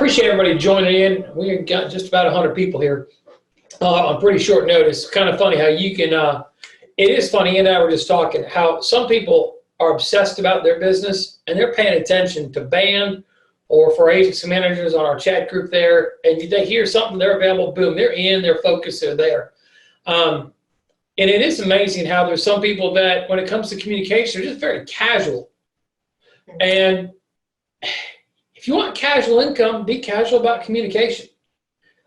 appreciate everybody joining in. We got just about 100 people here on pretty short notice. Kind of funny how you can, it is funny, and I were just talking, how some people are obsessed about their business and they're paying attention to band or for agency managers on our chat group there, and they hear something, they're available, boom, they're in, they're focused, they're there. And it is amazing how there's some people that when it comes to communication, they're just very casual. And if you want casual income, be casual about communication.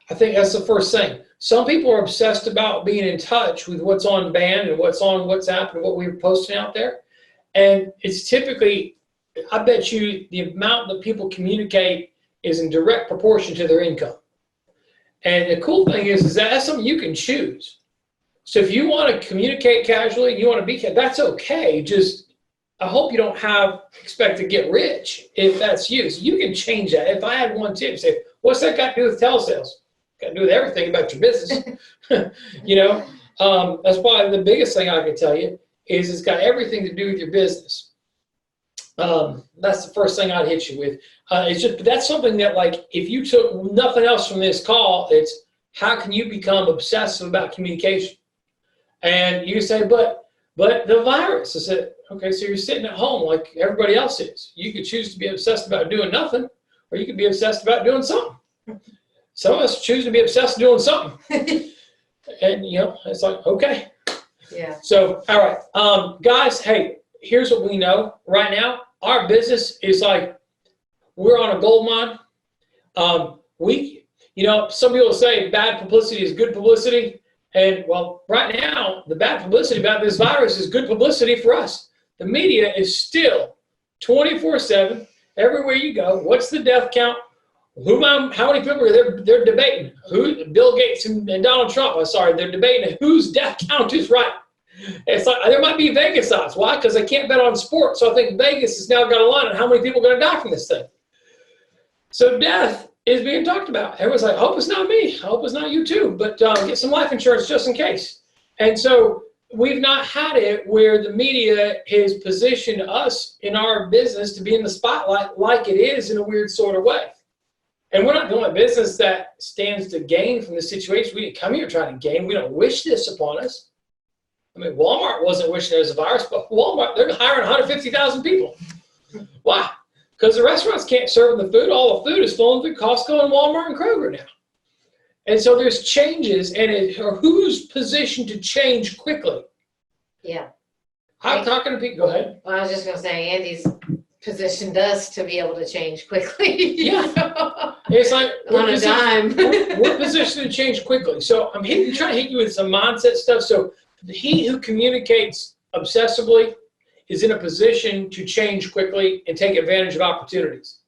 I think that's the first thing. Some people are obsessed about being in touch with what's on band and what's on WhatsApp and what we're posting out there. And it's typically, I bet you the amount that people communicate is in direct proportion to their income. And the cool thing is that that's something you can choose. So if you want to communicate casually, you want to be, that's okay. Just, I hope you don't expect to get rich if that's you. So you can change that. If I had one tip, say, what's that got to do with telesales? Got to do with everything about your business. You know, that's probably the biggest thing I can tell you is it's got everything to do with your business. That's the first thing I'd hit you with. It's just, that's something that, like, if you took nothing else from this call, it's how can you become obsessive about communication? And you say, but the virus. I said, okay, so you're sitting at home like everybody else is. You could choose to be obsessed about doing nothing, or you could be obsessed about doing something. Some of us choose to be obsessed with doing something. And, you know, it's like, okay. Yeah. So, all right. Guys, hey, here's what we know right now. Our business is like, we're on a gold mine. You know, some people say bad publicity is good publicity. And, well, right now, the bad publicity about this virus is good publicity for us. The media is still 24/7, everywhere you go. What's the death count? How many people are they're debating? Bill Gates and Donald Trump, they're debating whose death count is right. It's like, there might be Vegas odds. Why? Because they can't bet on sports. So I think Vegas has now got a line on how many people are going to die from this thing. So death is being talked about. Everyone's like, I hope it's not me. I hope it's not you too. But get some life insurance just in case. And so we've not had it where the media has positioned us in our business to be in the spotlight like it is in a weird sort of way. And we're not the only business that stands to gain from the situation. We didn't come here trying to gain. We don't wish this upon us. I mean, Walmart wasn't wishing there was a virus, but Walmart, they're hiring 150,000 people. Why? Because the restaurants can't serve them the food. All the food is flowing through Costco and Walmart and Kroger now. And so there's changes, and who's positioned to change quickly? Yeah. I'm talking to people. Go ahead. Well, I was just going to say, Andy's positioned us to be able to change quickly. Yeah. It's like on a dime. we're positioned to change quickly. So I'm trying to hit you with some mindset stuff. So he who communicates obsessively is in a position to change quickly and take advantage of opportunities.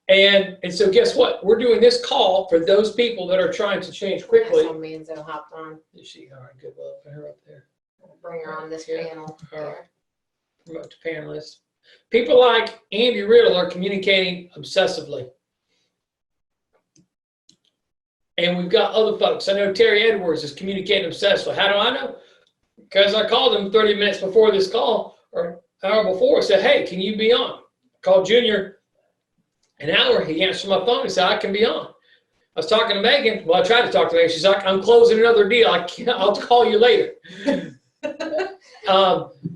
And so guess what? We're doing this call for those people that are trying to change quickly. That's how Manzo hopped on. Is she? All right, good. Well, put her up there. We'll bring her on this panel. All right. Promote to panelists. People like Andy Riddle are communicating obsessively. And we've got other folks. I know Terry Edwards is communicating obsessively. How do I know? Because I called him 30 minutes before this call, or an hour before, said, hey, can you be on? I called Junior an hour. He answered my phone and said, I can be on. I was talking to Megan. Well, I tried to talk to Megan. She's like, I'm closing another deal. I'll call you later.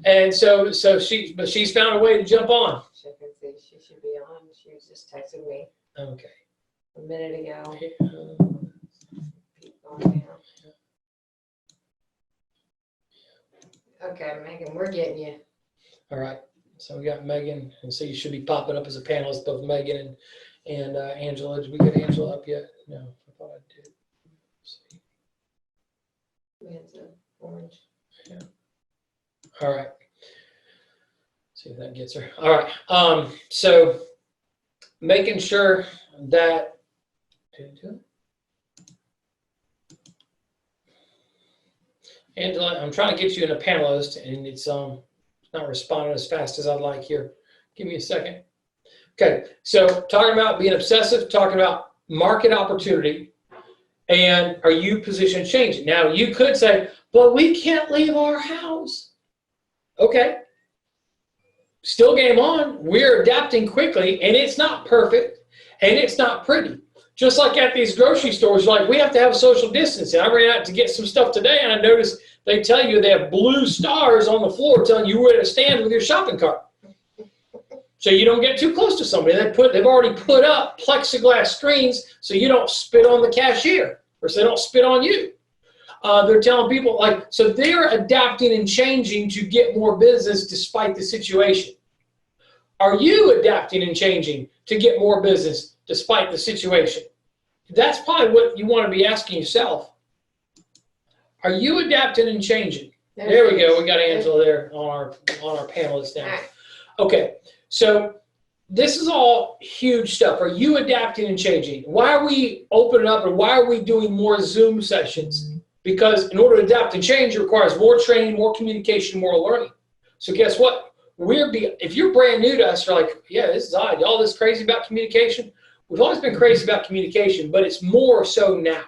And so she's found a way to jump on. She can see she should be on. She was just texting me. Okay. A minute ago. Keep going down. Okay, Megan, we're getting you. All right. So we got Megan, and so you should be popping up as a panelist, both Megan and Angela. Did we get Angela up yet? No, I thought I did. Let's see. Manzo, orange. Yeah. All right. See if that gets her. All right. So making sure that Angela, I'm trying to get you in a panelist, and it's not responding as fast as I'd like here. Give me a second. Okay. So talking about being obsessive, talking about market opportunity, and are you positioned to change it? Now you could say, but we can't leave our house. Okay. Still game on. We're adapting quickly, and it's not perfect. And it's not pretty. Just like at these grocery stores, like we have to have a social distancing. I ran out to get some stuff today, and I noticed they tell you they have blue stars on the floor telling you where to stand with your shopping cart. So you don't get too close to somebody. They've already put up plexiglass screens so you don't spit on the cashier or so they don't spit on you. They're telling people so they're adapting and changing to get more business despite the situation. Are you adapting and changing to get more business despite the situation? That's probably what you want to be asking yourself. Are you adapting and changing? There we go. We got Angela there on our panelists now. Okay, so this is all huge stuff. Are you adapting and changing? Why are we opening up and why are we doing more Zoom sessions? Because in order to adapt and change, it requires more training, more communication, more learning. So guess what? If you're brand new to us, you're like, yeah, this is odd. Y'all this crazy about communication? We've always been crazy about communication, but it's more so now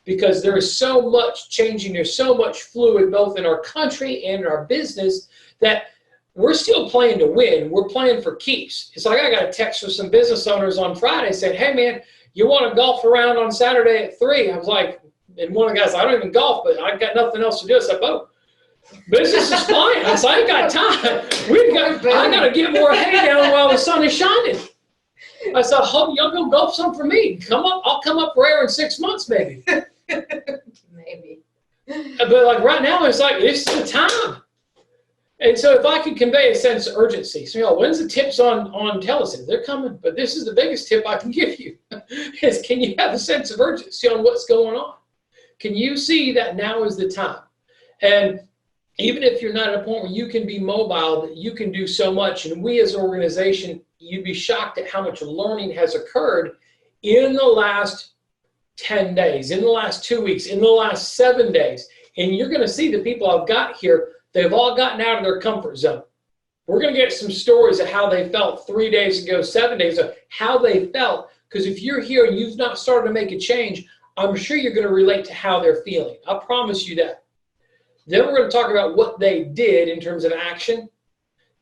because there is so much changing. There's so much fluid both in our country and in our business that we're still playing to win. We're playing for keeps. It's like I got a text from some business owners on Friday saying, hey, man, you want to golf around on Saturday at 3? I was like, and one of the guys, I don't even golf, but I've got nothing else to do. I said, oh, business is fine. I said, I ain't got time. I got to get more hay down while the sun is shining. I said, y'all go golf some for me. Come up. I'll come up for air in 6 months, maybe. Maybe. But like right now, it's like, this is the time. And so if I could convey a sense of urgency, so when's the tips on television? They're coming, but this is the biggest tip I can give you is can you have a sense of urgency on what's going on? Can you see that now is the time? And even if you're not at a point where you can be mobile, that you can do so much. And we as an organization, you'd be shocked at how much learning has occurred in the last 10 days, in the last 2 weeks, in the last 7 days. And you're going to see the people I've got here, they've all gotten out of their comfort zone. We're going to get some stories of how they felt 3 days ago, 7 days ago, how they felt. Because if you're here and you've not started to make a change, I'm sure you're going to relate to how they're feeling. I promise you that. Then we're going to talk about what they did in terms of action.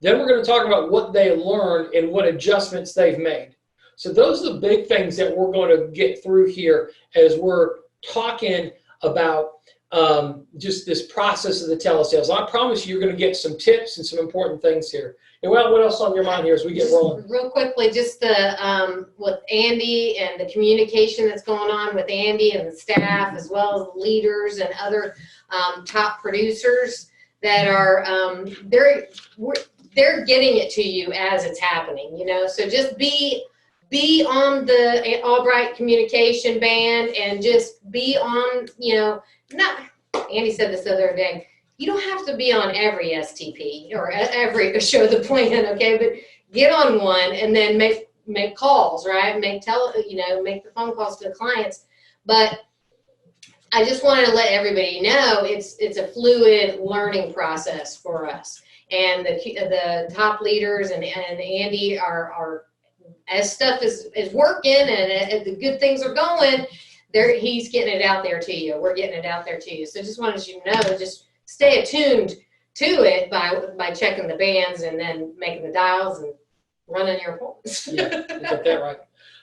Then we're going to talk about what they learned and what adjustments they've made. So those are the big things that we're going to get through here as we're talking about just this process of the telesales. I promise you're going to get some tips and some important things here. Noelle, what else on your mind here as we get rolling? Real quickly, just with Andy and the communication that's going on with Andy and the staff, as well as leaders and other top producers that are they're getting it to you as it's happening. So just be on the Albright communication band and just be on. Not. Andy said this the other day. You don't have to be on every STP or every show the plan, okay? But get on one and then make calls, right? Make the phone calls to the clients. But I just wanted to let everybody know it's a fluid learning process for us. And the top leaders and Andy are as stuff is working and the good things are going, he's getting it out there to you. We're getting it out there to you. So just wanted you to know, just stay attuned to it by checking the bands and then making the dials and running your appointments. Yeah, you got that right.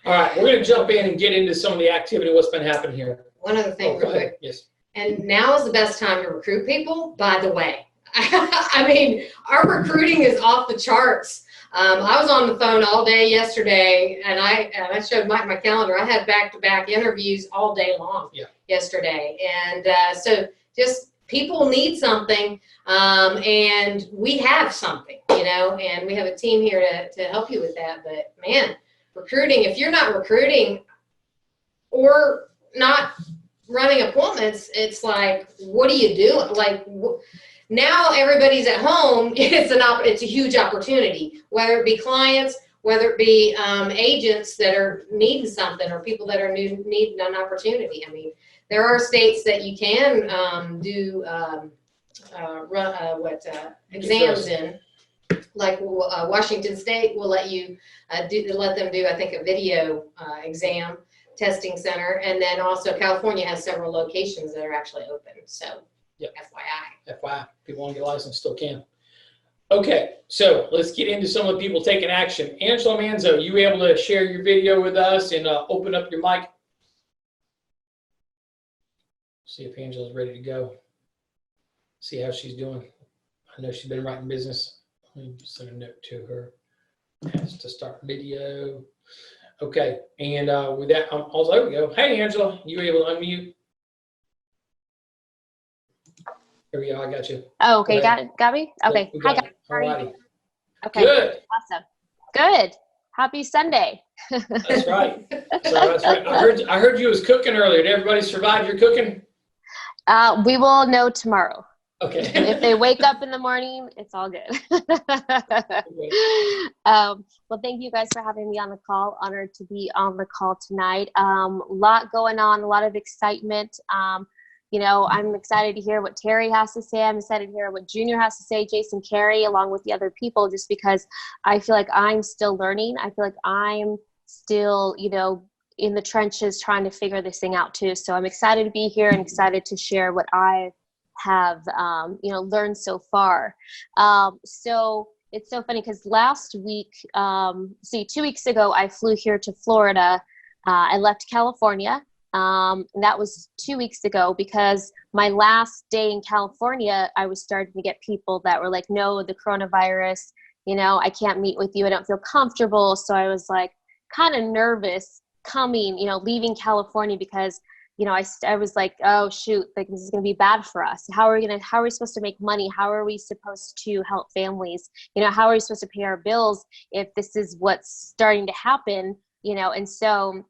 All right, we're going to jump in and get into some of the activity, what's been happening here. One other thing real quick. Yes. And now is the best time to recruit people, by the way. I mean, our recruiting is off the charts. I was on the phone all day yesterday, and I showed Mike my calendar. I had back-to-back interviews all day long yesterday. And so just people need something, and we have something, and we have a team here to help you with that. But, man, recruiting, if you're not recruiting or not running appointments, it's like, what are you doing? Like, now everybody's at home. It's a huge opportunity, whether it be clients, whether it be agents that are needing something or people that are needing an opportunity. I mean, there are states that you can do exams in, like Washington State will let you let them do, I think, a video exam testing center, and then also California has several locations that are actually open. So, yep. FYI. FYI, people want to get licensed, still can. Okay, so let's get into some of the people taking action. Angela Manzo, you able to share your video with us and open up your mic? See if Angela's ready to go. See how she's doing. I know she's been writing business. Let me send a note to her. Has to start video. Okay, and with that, there we go. Hey, Angela, you able to unmute? Here we go. I got you. Oh, okay. Got me? Okay. Hi, guys. All righty. Okay. Good. Awesome. Good. Happy Sunday. That's right. So that's right. I heard you was cooking earlier. Did everybody survive your cooking? We will know tomorrow. Okay. If they wake up in the morning, it's all good. Well, thank you guys for having me on the call. Honored to be on the call tonight. A lot going on, a lot of excitement. I'm excited to hear what Terry has to say. I'm excited to hear what Junior has to say, Jason Carey, along with the other people, just because I feel like I'm still learning. I feel like I'm still, in the trenches trying to figure this thing out too. So I'm excited to be here and excited to share what I have, learned so far. So it's so funny because last week, 2 weeks ago, I flew here to Florida. I left California. And that was 2 weeks ago because my last day in California, I was starting to get people that were like, no, the coronavirus, I can't meet with you. I don't feel comfortable. So I was like kind of nervous coming, leaving California because, I was like, oh shoot, like this is going to be bad for us. How are we supposed to make money? How are we supposed to help families? How are we supposed to pay our bills if this is what's starting to happen, and so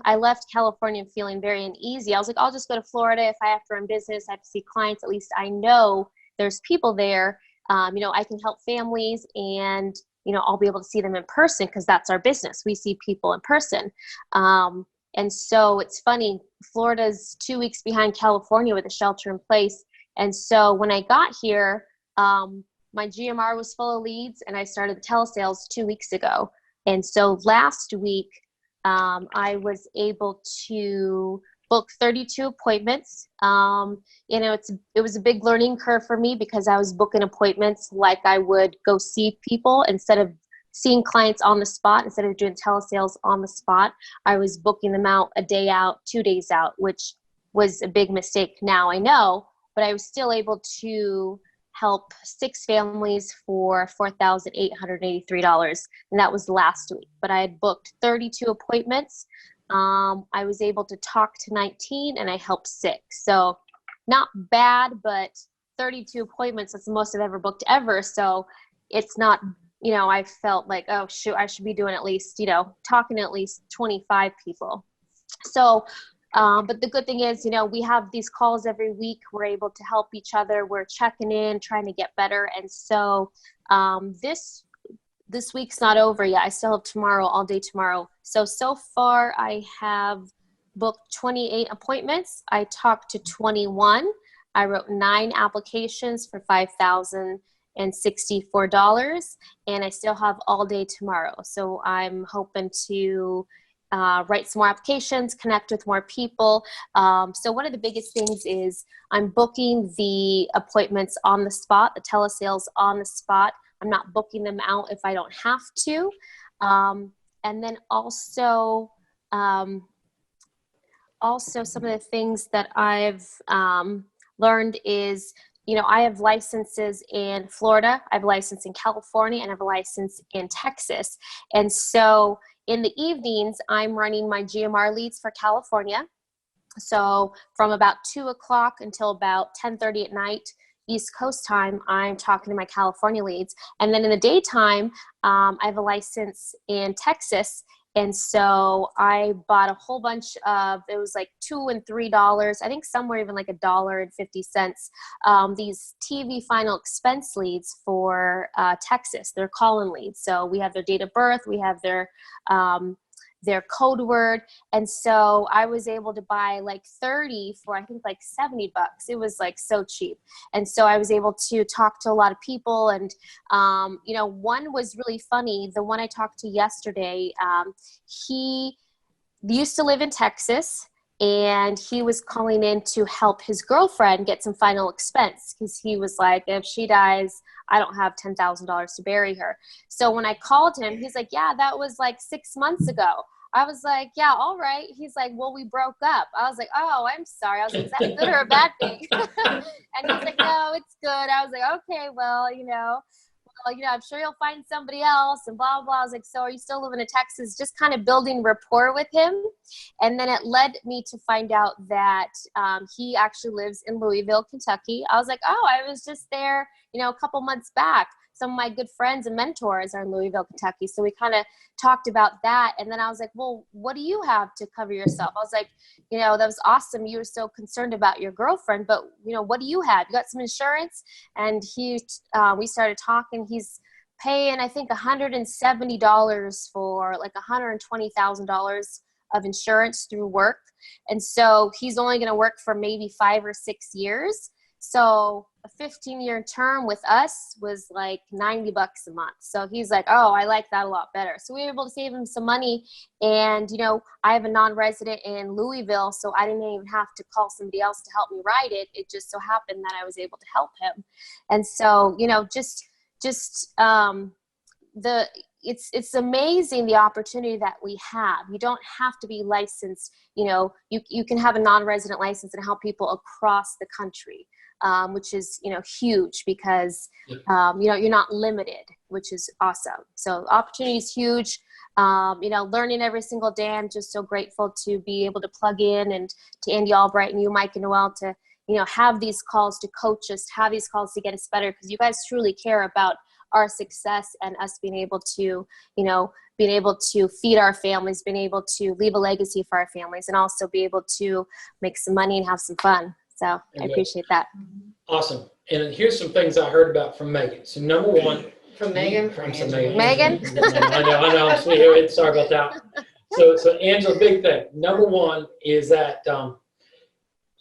I left California feeling very uneasy. I was like, I'll just go to Florida. If I have to run business, I have to see clients. At least I know there's people there. I can help families and, I'll be able to see them in person because that's our business. We see people in person. And so it's funny, Florida's 2 weeks behind California with a shelter in place. And so when I got here, my GMR was full of leads and I started the telesales 2 weeks ago. And so last week, I was able to book 32 appointments. It was a big learning curve for me because I was booking appointments like I would go see people instead of seeing clients on the spot. Instead of doing telesales on the spot, I was booking them out a day out, 2 days out, which was a big mistake now I know, but I was still able to help 6 families for $4,883. And that was last week, but I had booked 32 appointments. I was able to talk to 19 and I helped 6. So not bad, but 32 appointments, that's the most I've ever booked ever. So it's not, I felt like, oh shoot, I should be doing at least, talking to at least 25 people. So but the good thing is, we have these calls every week. We're able to help each other. We're checking in, trying to get better. And so this week's not over yet. I still have tomorrow, all day tomorrow. So far I have booked 28 appointments. I talked to 21. I wrote 9 applications for $5,064. And I still have all day tomorrow. So I'm hoping to write some more applications, connect with more people. So one of the biggest things is I'm booking the appointments on the spot, the telesales on the spot. I'm not booking them out if I don't have to. And then also some of the things that I've learned is, I have licenses in Florida, I have a license in California, and I have a license in Texas. And so in the evenings, I'm running my GMR leads for California. So from about 2 o'clock until about 10:30 at night, East Coast time, I'm talking to my California leads. And then in the daytime, I have a license in Texas. And so I bought a whole bunch of, it was like $2 and $3. I think somewhere even like $1.50. These TV final expense leads for Texas. They're call-in leads. So we have their date of birth, we have their code word. And so I was able to buy like 30 for, I think like $70. It was like so cheap. And so I was able to talk to a lot of people. And, one was really funny. The one I talked to yesterday, he used to live in Texas. and he was calling in to help his girlfriend get some final expense because he was like, if she dies, I don't have $10,000 to bury her. So when I called him, he's like, yeah, that was like 6 months ago. I was like, yeah, all right. He's like, well, we broke up. I was like, oh, I'm sorry. I was like, is that a good or a bad thing? And he's like, no, it's good. I was like, okay, well, I'm sure you'll find somebody else and blah, blah. I was like, so are you still living in Texas? Just kind of building rapport with him. And then it led me to find out that he actually lives in Louisville, Kentucky. I was like, oh, I was just there, a couple months back. Some of my good friends and mentors are in Louisville, Kentucky. So we kind of talked about that. And then I was like, well, what do you have to cover yourself? I was like, that was awesome. You were so concerned about your girlfriend, but what do you have? You got some insurance? And we started talking. He's paying, I think, $170 for like $120,000 of insurance through work. And so he's only going to work for maybe 5 or 6 years. So a 15-year term with us was like $90 a month. So he's like, oh, I like that a lot better. So we were able to save him some money. And, I have a non-resident in Louisville, so I didn't even have to call somebody else to help me write it. It just so happened that I was able to help him. And so, it's amazing the opportunity that we have. You don't have to be licensed. You can have a non-resident license and help people across the country. Which is, huge because, you're not limited, which is awesome. So opportunity is huge. Learning every single day. I'm just so grateful to be able to plug in and to Andy Albright and you, Mike and Noelle, to, have these calls to coach us, have these calls to get us better because you guys truly care about our success and us being able to, feed our families, being able to leave a legacy for our families and also be able to make some money and have some fun. So I appreciate that. Awesome. And here's some things I heard about from Megan. So number one. From Megan? Megan? I know. I'm sweet. Sorry about that. So Angela, big thing. Number one is that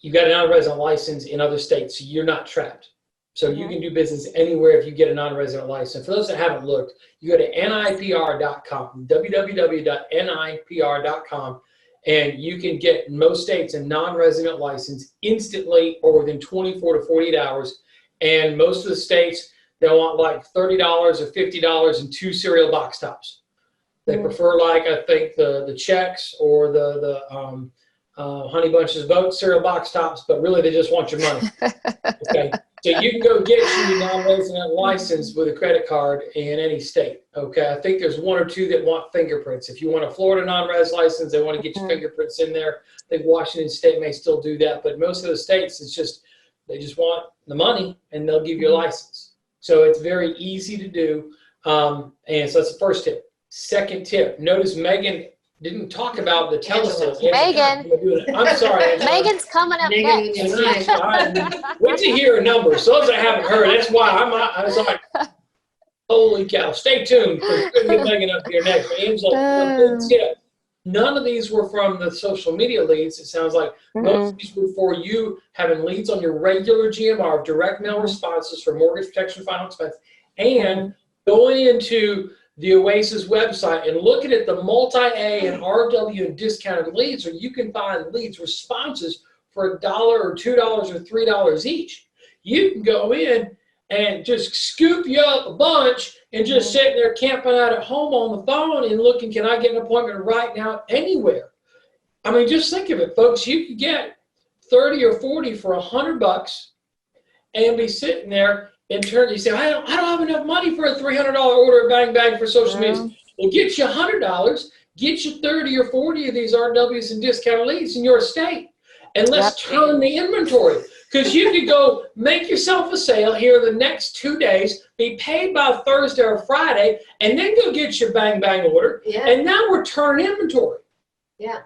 you got a non-resident license in other states, so you're not trapped. So you can do business anywhere if you get a non-resident license. For those that haven't looked, you go to nipr.com, www.nipr.com. And you can get in most states a non-resident license instantly or within 24 to 48 hours. And most of the states, they want like $30 or $50 and 2 cereal box tops. They prefer I think the Chex or the Honey Bunches of Oats cereal box tops, but really they just want your money. Okay. So you can go get your non-resident license with a credit card in any state. Okay, I think there's 1 or 2 that want fingerprints. If you want a Florida non-res license, they want to get your fingerprints in there. I think Washington State may still do that, but most of the states, they just want the money and they'll give you a license. So it's very easy to do. And so that's the first tip. Second tip, notice Megan didn't talk about the telesales. Megan. I'm sorry. Megan's coming up next. Wait to hear a number. So those I haven't heard. That's why I was like, holy cow. Stay tuned. We're going to get Megan up here next. Angela, good tip. None of these were from the social media leads. It sounds like most of these were for you having leads on your regular GMR, direct mail responses for mortgage protection final expense, and going into the Oasis website and looking at the multi-A and RW and discounted leads, or you can find leads responses for $1 or $2 or $3 each. You can go in and just scoop you up a bunch and just sitting there camping out at home on the phone and looking, can I get an appointment right now anywhere? I mean, just think of it, folks. You could get 30 or 40 for $100 and be sitting there. In turn, you say, I don't have enough money for a $300 order at Bang for social media. Well, get you $100, get you 30 or 40 of these RWs and discounted leads in your state, and let's turn the inventory. Because you could go make yourself a sale here the next 2 days, be paid by Thursday or Friday, and then go get your Bang order. Yeah. And now we're turning inventory. Yeah.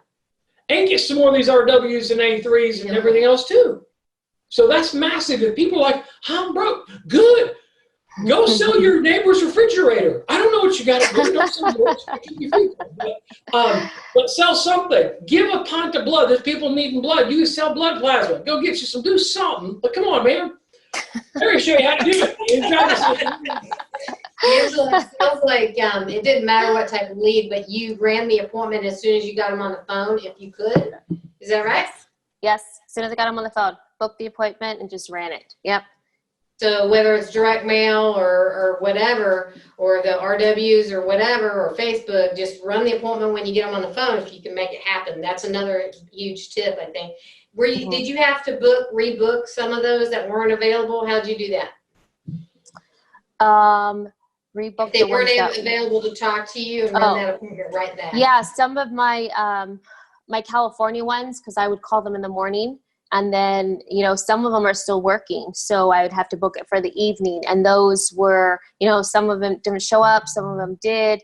And get some more of these RWs and A3s and everything else too. So that's massive. If people are like, I'm broke, good. Go sell your neighbor's refrigerator. I don't know what you got to do. Don't sell it. But sell something. Give a pint of blood. There's people needing blood. You can sell blood plasma. Go get you some. Do something. But come on, man. Let me show you how to do it. Angela, it sounds like it didn't matter what type of lead, but you ran the appointment as soon as you got them on the phone, if you could. Is that right? Yes. As soon as I got him on the phone, booked the appointment and just ran it. Yep. So whether it's direct mail or whatever, or the RWs or whatever, or Facebook, just run the appointment when you get them on the phone if you can make it happen. That's another huge tip, I think. Did you have to rebook some of those that weren't available? How'd you do that? Rebook If they weren't available to talk to you and run that appointment right then. Yeah, some of my my California ones, because I would call them in the morning. And then, some of them are still working. So I would have to book it for the evening. And those were, some of them didn't show up, some of them did.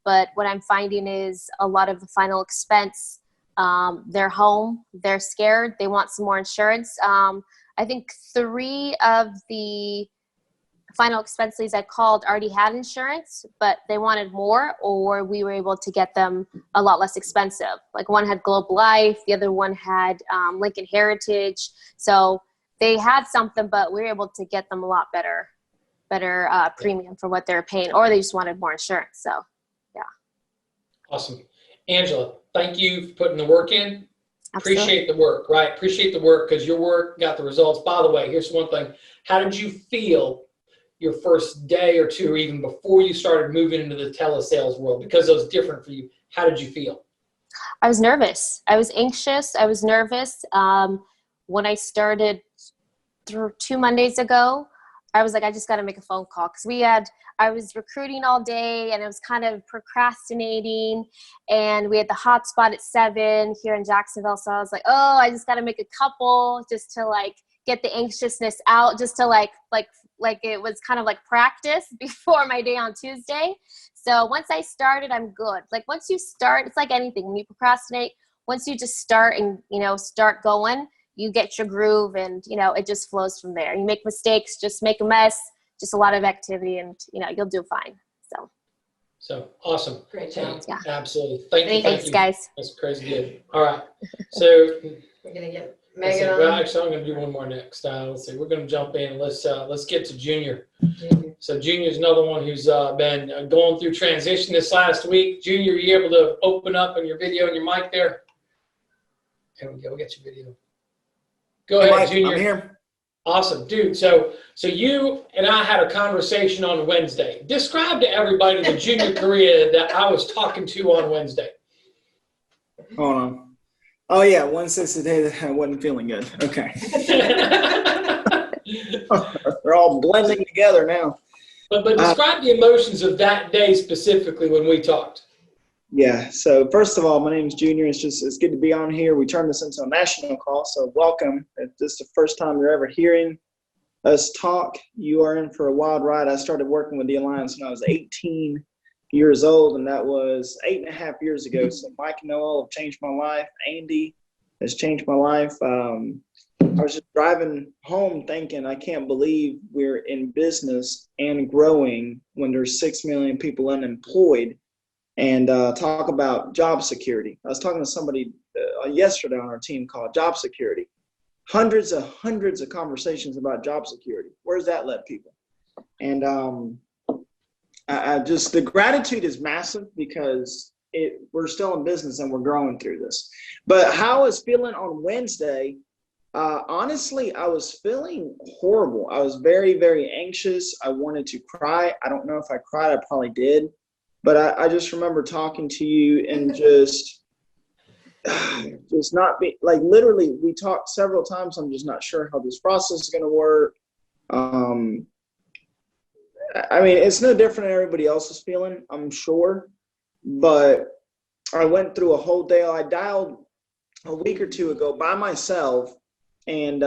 But what I'm finding is a lot of the final expense, they're home, they're scared, they want some more insurance. I think 3 of the final expense leads I called already had insurance, but they wanted more, or we were able to get them a lot less expensive. Like one had Globe Life, the other one had Lincoln Heritage. So they had something, but we were able to get them a lot better premium for what they're paying, or they just wanted more insurance. So, yeah. Awesome. Angela, thank you for putting the work in. Absolutely. Appreciate the work, right? Appreciate the work because your work got the results. By the way, here's one thing. How did you feel your first day or two, or even before you started moving into the telesales world? Because it was different for you. How did you feel? I was nervous. I was anxious. I was nervous. When I started through 2 Mondays ago, I was like, I just got to make a phone call, because I was recruiting all day and I was kind of procrastinating, and we had the hotspot at 7 here in Jacksonville. So I was like, oh, I just got to make a couple just to get the anxiousness out, just to like it was kind of like practice before my day on Tuesday. So once I started, I'm good. Like once you start, it's like anything. When you procrastinate, once you just start and, start going, you get your groove, and, it just flows from there. You make mistakes, just make a mess, just a lot of activity, and, you'll do fine. So awesome. Great job. Yeah. Absolutely. Thank you. Thanks, guys. That's crazy good. All right. So We're going to get let's see. Megan Well, on. actually, I'm going to do one more next. Let's see. We're going to jump in. Let's get to Junior. So Junior's another one who's been going through transition this last week. Junior, are you able to open up on your video and your mic there? There we go. We got your video. Go ahead, Mike, Junior. I'm here. Awesome, dude. So you and I had a conversation on Wednesday. Describe to everybody the Junior career that I was talking to on Wednesday. Hold on. Oh yeah, 160 days that I wasn't feeling good. Okay. They're all blending together now. But describe the emotions of that day specifically when we talked. Yeah. So first of all, my name is Junior. It's good to be on here. We turned this into a national call, so welcome. If this is the first time you're ever hearing us talk, you are in for a wild ride. I started working with the Alliance when I was 18 years old, and that was 8.5 years ago. So Mike and Noelle have changed my life. Andy has changed my life. I was just driving home thinking, I can't believe we're in business and growing when there's 6 million people unemployed. And talk about job security. I was talking to somebody yesterday on our team called Job Security. Hundreds of conversations about job security. Where's that led people? And I just, the gratitude is massive because we're still in business and we're growing through this. But how I was feeling on Wednesday, honestly, I was feeling horrible. I was very, very anxious. I wanted to cry. I don't know if I cried. I probably did. But I just remember talking to you and just not be like, literally, we talked several times. I'm just not sure how this process is going to work. I mean, it's no different than everybody else is feeling, I'm sure. But I went through a whole day. I dialed a week or two ago by myself, and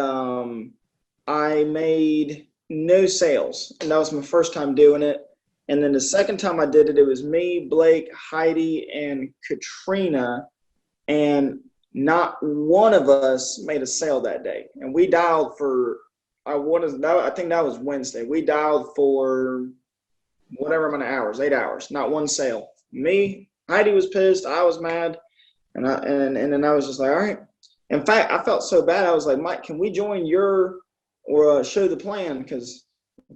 I made no sales. And that was my first time doing it. And then the second time I did it, it was me, Blake, Heidi, and Katrina, and not one of us made a sale that day. And we dialed for, I think that was Wednesday. We dialed for whatever amount of hours, 8 hours, not one sale. Me, Heidi was pissed, I was mad, and then I was just like, all right. In fact, I felt so bad. I was like, Mike, can we join your or show the plan? Because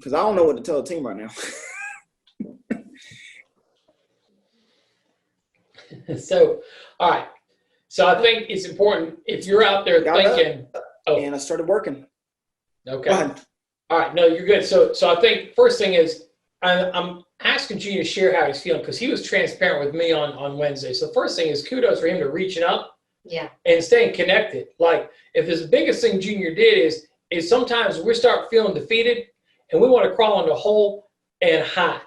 I don't know what to tell the team right now. So, all right. So I think it's important if you're out there thinking, and I started working. Okay. Go ahead. All right. No, you're good. So I think first thing is I'm asking Junior to share how he's feeling because he was transparent with me on Wednesday. So the first thing is kudos for him to reaching up and staying connected. Like if the biggest thing Junior did is sometimes we start feeling defeated and we want to crawl into a hole and hide.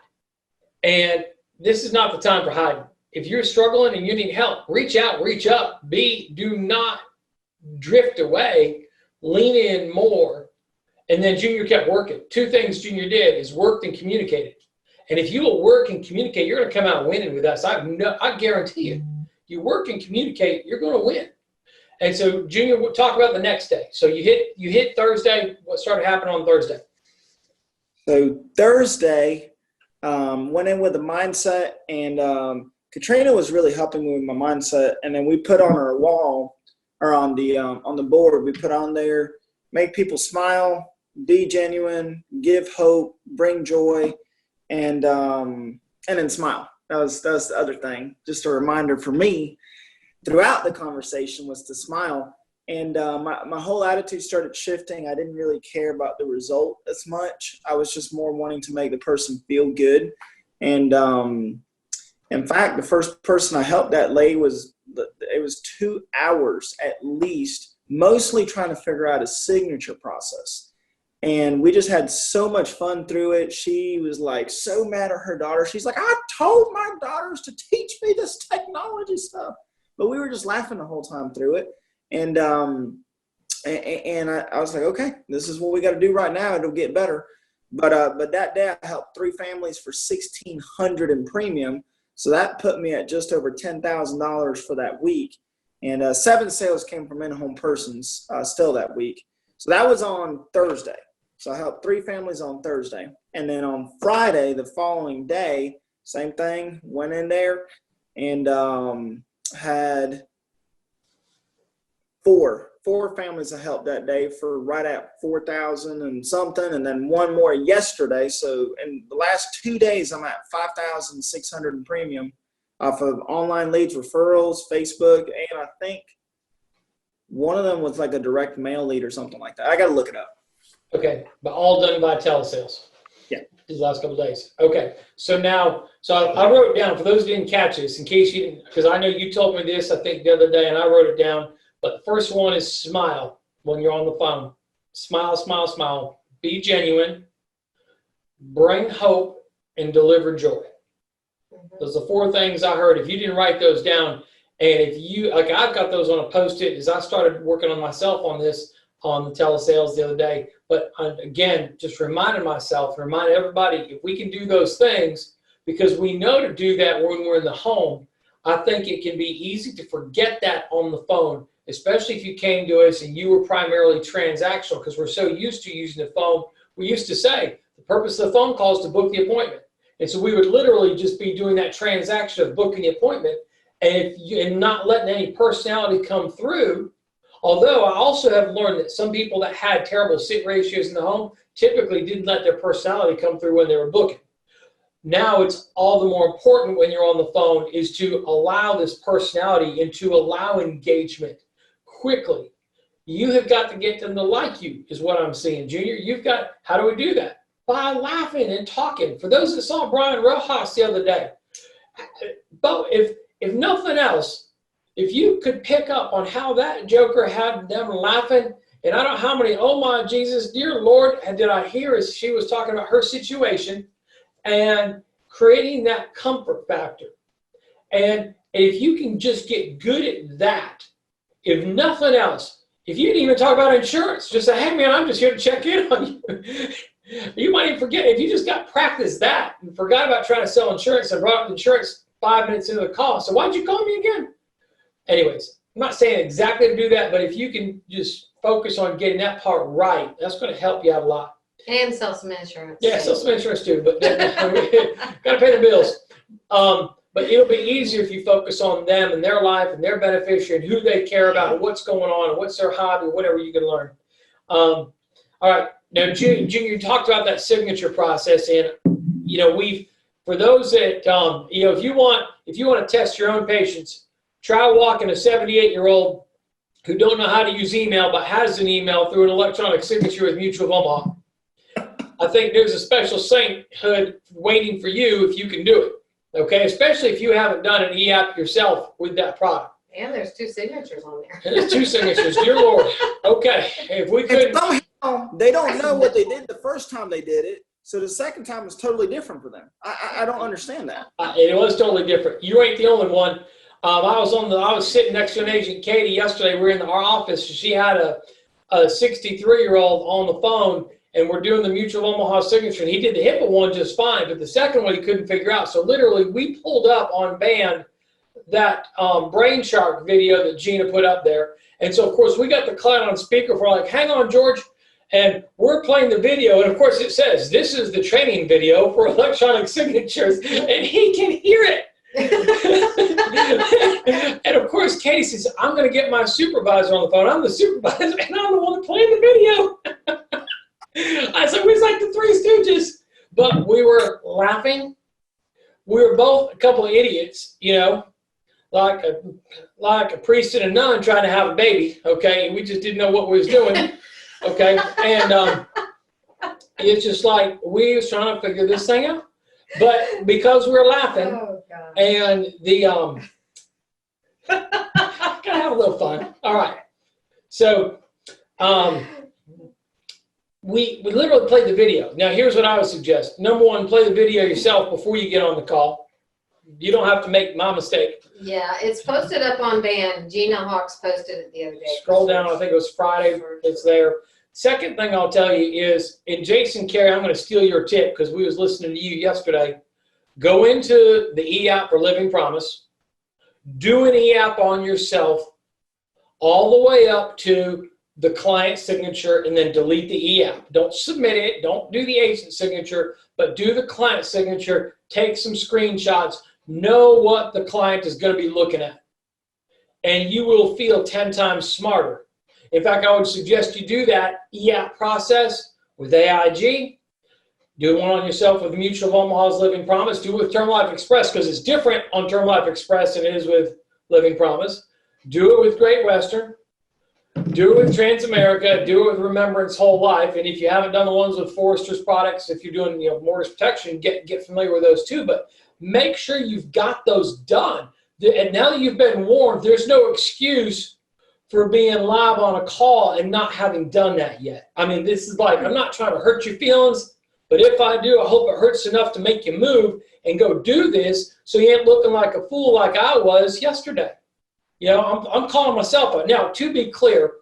And this is not the time for hiding. If you're struggling and you need help, reach out, reach up. Do not drift away, lean in more. And then Junior kept working. Two things Junior did is worked and communicated. And if you will work and communicate, you're going to come out winning with us. I guarantee you. You work and communicate, you're going to win. And so Junior, we'll talk about the next day. So you hit Thursday. What started happening on Thursday? So Thursday, went in with a mindset, and Katrina was really helping me with my mindset. And then we put on our wall, or on the board, we put on there, make people smile, be genuine, give hope, bring joy, and then smile. That was the other thing. Just a reminder for me throughout the conversation was to smile. And my whole attitude started shifting. I didn't really care about the result as much. I was just more wanting to make the person feel good. And in fact, the first person I helped that lady it was 2 hours at least, mostly trying to figure out a signature process. And we just had so much fun through it. She was like so mad at her daughter. She's like, I told my daughters to teach me this technology stuff. But we were just laughing the whole time through it. And I was like, okay, this is what we got to do right now. It'll get better. But that day I helped 3 families for $1,600 in premium. So that put me at just over $10,000 for that week. And 7 sales came from in-home persons still that week. So that was on Thursday. So I helped 3 families on Thursday. And then on Friday, the following day, same thing, went in there and had four families I helped that day for right at 4,000 and something. And then one more yesterday. So in the last 2 days, I'm at 5,600 in premium off of online leads, referrals, Facebook, and I think one of them was like a direct mail lead or something like that. I got to look it up. Okay, but all done by telesales. Yeah. These last couple of days. Okay, so now, I wrote down, for those who didn't catch this, in case you didn't, because I know you told me this, I think, the other day, and I wrote it down, but the first one is smile when you're on the phone. Smile, smile, smile. Be genuine. Bring hope and deliver joy. Those are the 4 things I heard. If you didn't write those down, and if you, like I've got those on a Post-it, as I started working on myself on this, on the telesales the other day. But again, just reminding myself, remind everybody, if we can do those things, because we know to do that when we're in the home, I think it can be easy to forget that on the phone, especially if you came to us and you were primarily transactional, because we're so used to using the phone. We used to say the purpose of the phone call is to book the appointment. And so we would literally just be doing that transaction of booking the appointment and not letting any personality come through. Although I also have learned that some people that had terrible sit ratios in the home typically didn't let their personality come through when they were booking. Now it's all the more important when you're on the phone is to allow this personality and to allow engagement quickly. You have got to get them to like you is what I'm seeing. Junior, how do we do that? By laughing and talking. For those that saw Brian Rojas the other day, but if nothing else, if you could pick up on how that joker had them laughing, and I don't know how many, oh my Jesus, dear Lord, did I hear as she was talking about her situation and creating that comfort factor. And if you can just get good at that, if nothing else, if you didn't even talk about insurance, just say, hey man, I'm just here to check in on you. You might even forget, if you just got practice that and forgot about trying to sell insurance and brought up insurance 5 minutes into the call. So why'd you call me again? Anyways, I'm not saying exactly to do that, but if you can just focus on getting that part right, that's going to help you out a lot. And sell some insurance. Yeah, sell some insurance too, but got to pay the bills. But it'll be easier if you focus on them and their life and their beneficiary and who they care about and what's going on and what's their hobby, whatever you can learn. All right. Now, Junior, you talked about that signature process, and for those that if you want to test your own patience, Try walking a 78-year-old who don't know how to use email but has an email through an electronic signature with Mutual of Omaha. I think there's a special sainthood waiting for you if you can do it, okay? Especially if you haven't done an e-app yourself with that product. And there's 2 signatures on there. There's 2 signatures, dear Lord. Okay, if we could. Somehow they don't know what they did the first time they did it, so the second time is totally different for them. I don't understand that. It was totally different. You ain't the only one. I was sitting next to an agent, Katie, yesterday. We were in our office. She had a 63-year-old on the phone, and we're doing the Mutual of Omaha signature. And he did the HIPAA one just fine, but the second one he couldn't figure out. So literally, we pulled up on band that Brain Shark video that Gina put up there. And so, of course, we got the client on speaker. We're like, hang on, George. And we're playing the video. And, of course, it says, this is the training video for electronic signatures. And he can hear it. And, of course, Katie says, I'm going to get my supervisor on the phone. I'm the supervisor, and I'm the one playing the video. I said, we was like the Three Stooges. But we were laughing. We were both a couple of idiots, you know. Like a priest and a nun trying to have a baby, okay? And we just didn't know what we was doing, okay? And it's just like we was trying to figure this thing out. But because we were laughing and the gotta have a little fun. All right. So we literally played the video. Now here's what I would suggest. Number 1, play the video yourself before you get on the call. You don't have to make my mistake. Yeah, it's posted up on band. Gina Hawks posted it the other day. Scroll down, I think it was Friday, it's there. Second thing I'll tell you is, and Jason Carey, I'm going to steal your tip because we was listening to you yesterday. Go into the e-app for Living Promise. Do an e-app on yourself all the way up to the client signature and then delete the e-app. Don't submit it. Don't do the agent signature, but do the client signature. Take some screenshots. Know what the client is going to be looking at. And you will feel 10 times smarter. In fact, I would suggest you do that e-app process with AIG. Do one on yourself with Mutual of Omaha's Living Promise. Do it with Term Life Express because it's different on Term Life Express than it is with Living Promise. Do it with Great Western. Do it with Transamerica. Do it with Remembrance Whole Life. And if you haven't done the ones with Forrester's products, if you're doing mortgage protection, get familiar with those too. But make sure you've got those done. And now that you've been warned, there's no excuse for being live on a call and not having done that yet. I mean, this is like, I'm not trying to hurt your feelings, but if I do, I hope it hurts enough to make you move and go do this so you ain't looking like a fool like I was yesterday. You know, I'm calling myself out. Now, to be clear,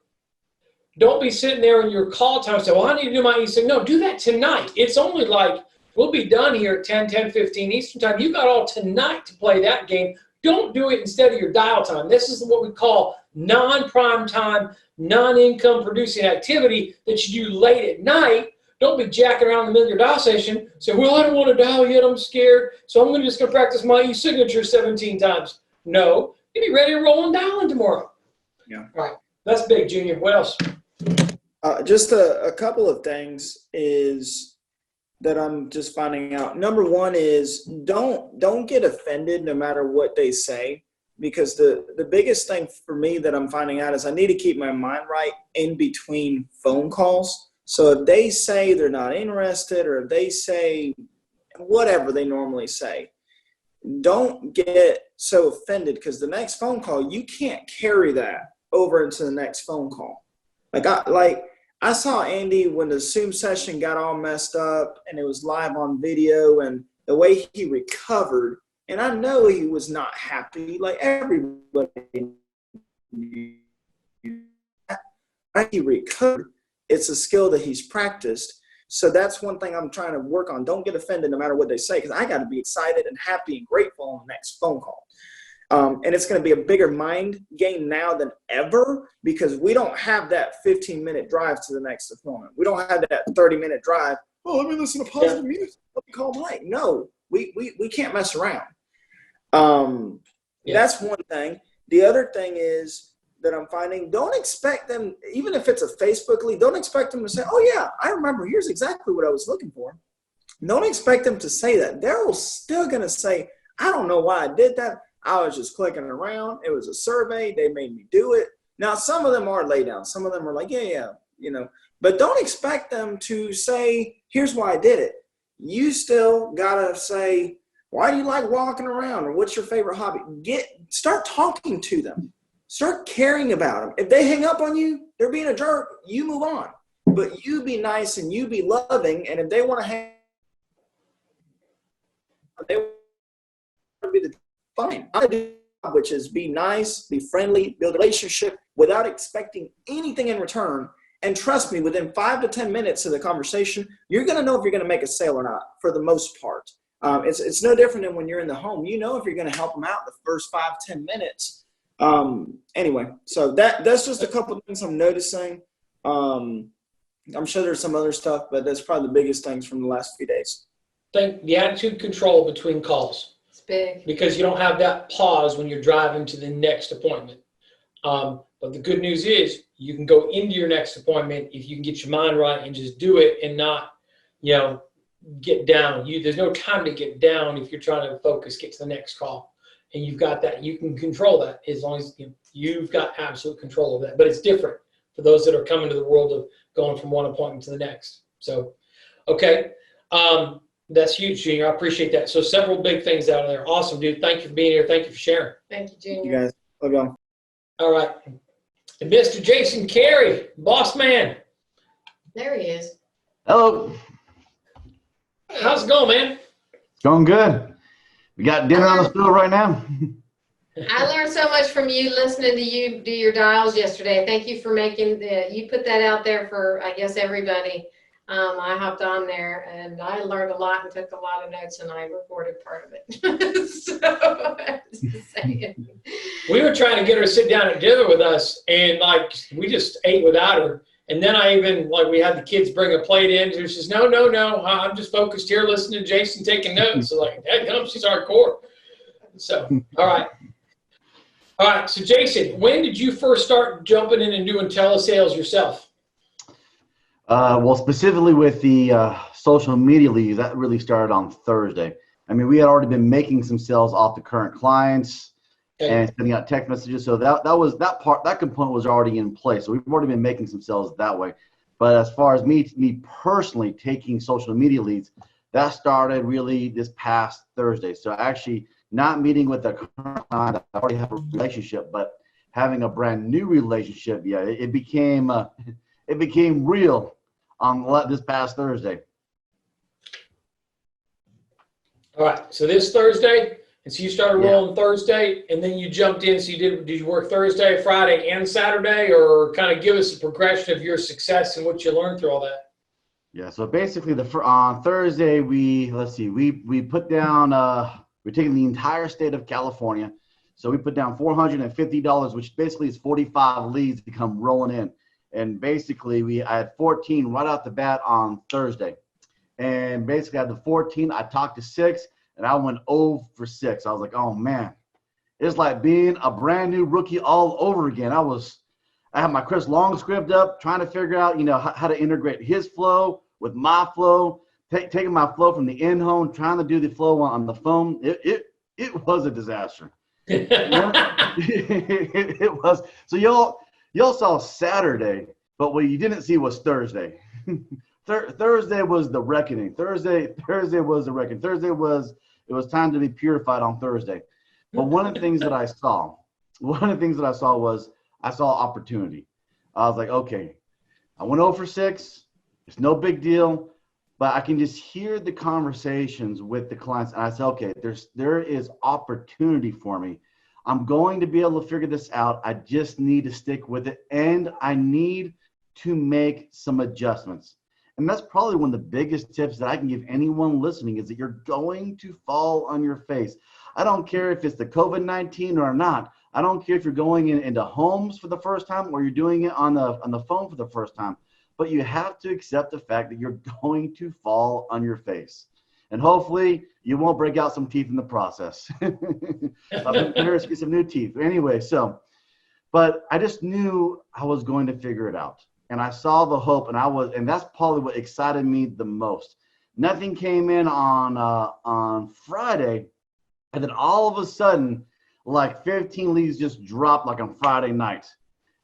don't be sitting there in your call time and say, well, I need to do my e-sig. No, do that tonight. It's only like, we'll be done here at 10:15 Eastern time. You got all tonight to play that game. Don't do it instead of your dial time. This is what we call non-prime time, non-income producing activity that you do late at night. Don't be jacking around in the middle of your dial station. Say, well, I don't want to dial yet. I'm scared. So I'm just going to practice my e-signature 17 times. No, you be ready to roll and dialing tomorrow. Yeah. All right. That's big, Junior. What else? Just a couple of things is that I'm just finding out. Number 1 is don't get offended no matter what they say, because the biggest thing for me that I'm finding out is I need to keep my mind right in between phone calls. So if they say they're not interested, or if they say whatever they normally say, don't get so offended, because the next phone call, you can't carry that over into the next phone call. I saw Andy when the Zoom session got all messed up and it was live on video, and the way he recovered, and I know he was not happy, like everybody knew. He recovered. It's a skill that he's practiced. So that's one thing I'm trying to work on. Don't get offended no matter what they say, because I got to be excited and happy and grateful on the next phone call. And it's going to be a bigger mind game now than ever, because we don't have that 15-minute drive to the next appointment. We don't have that 30-minute drive. Oh, let me listen to positive music. Let me call Mike. No, we can't mess around. That's one thing. The other thing is that I'm finding, don't expect them, even if it's a Facebook lead, don't expect them to say, oh, yeah, I remember. Here's exactly what I was looking for. Don't expect them to say that. They're still going to say, I don't know why I did that. I was just clicking around. It was a survey. They made me do it. Now, some of them are lay down. Some of them are like, yeah, but don't expect them to say, here's why I did it. You still got to say, why do you like walking around? Or what's your favorite hobby? Start talking to them. Start caring about them. If they hang up on you, they're being a jerk. You move on. But you be nice and you be loving. And if they want to hang, they want to be the fine. I do, which is be nice, be friendly, build a relationship without expecting anything in return. And trust me, within 5 to 10 minutes of the conversation, you're going to know if you're going to make a sale or not, for the most part. It's no different than when you're in the home. You know if you're going to help them out the first 5, 10 minutes. Anyway, so that's just a couple of things I'm noticing. I'm sure there's some other stuff, but that's probably the biggest things from the last few days. Think the attitude control between calls. It's big. Because you don't have that pause when you're driving to the next appointment. But the good news is you can go into your next appointment if you can get your mind right and just do it and not, get down. There's no time to get down if you're trying to focus, get to the next call. And you've got that. You can control that as long as you've got absolute control of that. But it's different for those that are coming to the world of going from one appointment to the next. So, okay. That's huge, Junior. I appreciate that. So several big things out of there. Awesome, dude. Thank you for being here. Thank you for sharing. Thank you, Junior. You guys, love y'all. All right. And Mr. Jason Carey, boss man. There he is. Hello. How's it going, man? It's going good. We got dinner on the stove right now. I learned so much from you listening to you do your dials yesterday. Thank you for you put that out there for, I guess, everybody. I hopped on there and I learned a lot and took a lot of notes and I recorded part of it. So I was just saying. We were trying to get her to sit down at dinner with us and we just ate without her. And then I even, we had the kids bring a plate in. She says, no, I'm just focused here listening to Jason taking notes. So she's hardcore. So, all right. All right. So Jason, when did you first start jumping in and doing telesales yourself? Well, specifically with the social media leads, that really started on Thursday. I mean, we had already been making some sales off the current clients and sending out text messages. So that component was already in place. So we've already been making some sales that way. But as far as me personally taking social media leads, that started really this past Thursday. So actually not meeting with a current client, I already have a relationship, but having a brand new relationship, it became real on this past Thursday. All right. So this Thursday, and so you started rolling Thursday, and then you jumped in. So did you work Thursday, Friday, and Saturday, or kind of give us a progression of your success and what you learned through all that? Yeah. So basically, on Thursday, we put down. We're taking the entire state of California. So we put down $450, which basically is 45 leads to come rolling in. And basically, I had 14 right out the bat on Thursday. And basically, out of the 14, I talked to 6, and I went 0 for 6. I was like, oh, man. It's like being a brand new rookie all over again. I had my Chris Long script up, trying to figure out, how to integrate his flow with my flow, taking my flow from the in-home, trying to do the flow on the phone. It was a disaster. It was. So y'all saw Saturday, but what you didn't see was Thursday. Thursday was the reckoning. Thursday was the reckoning. It was time to be purified on Thursday. But one of the things that I saw was I saw opportunity. I was like, okay, I went 0 for 6. It's no big deal, but I can just hear the conversations with the clients. And I said, okay, there is opportunity for me. I'm going to be able to figure this out. I just need to stick with it, and I need to make some adjustments. And that's probably one of the biggest tips that I can give anyone listening is that you're going to fall on your face. I don't care if it's the COVID-19 or not. I don't care if you're going into homes for the first time or you're doing it on the phone for the first time. But you have to accept the fact that you're going to fall on your face. And hopefully you won't break out some teeth in the process. Get some new teeth. Anyway, but I just knew I was going to figure it out. And I saw the hope, and that's probably what excited me the most. Nothing came in on Friday, and then all of a sudden like 15 leads just dropped like on Friday night.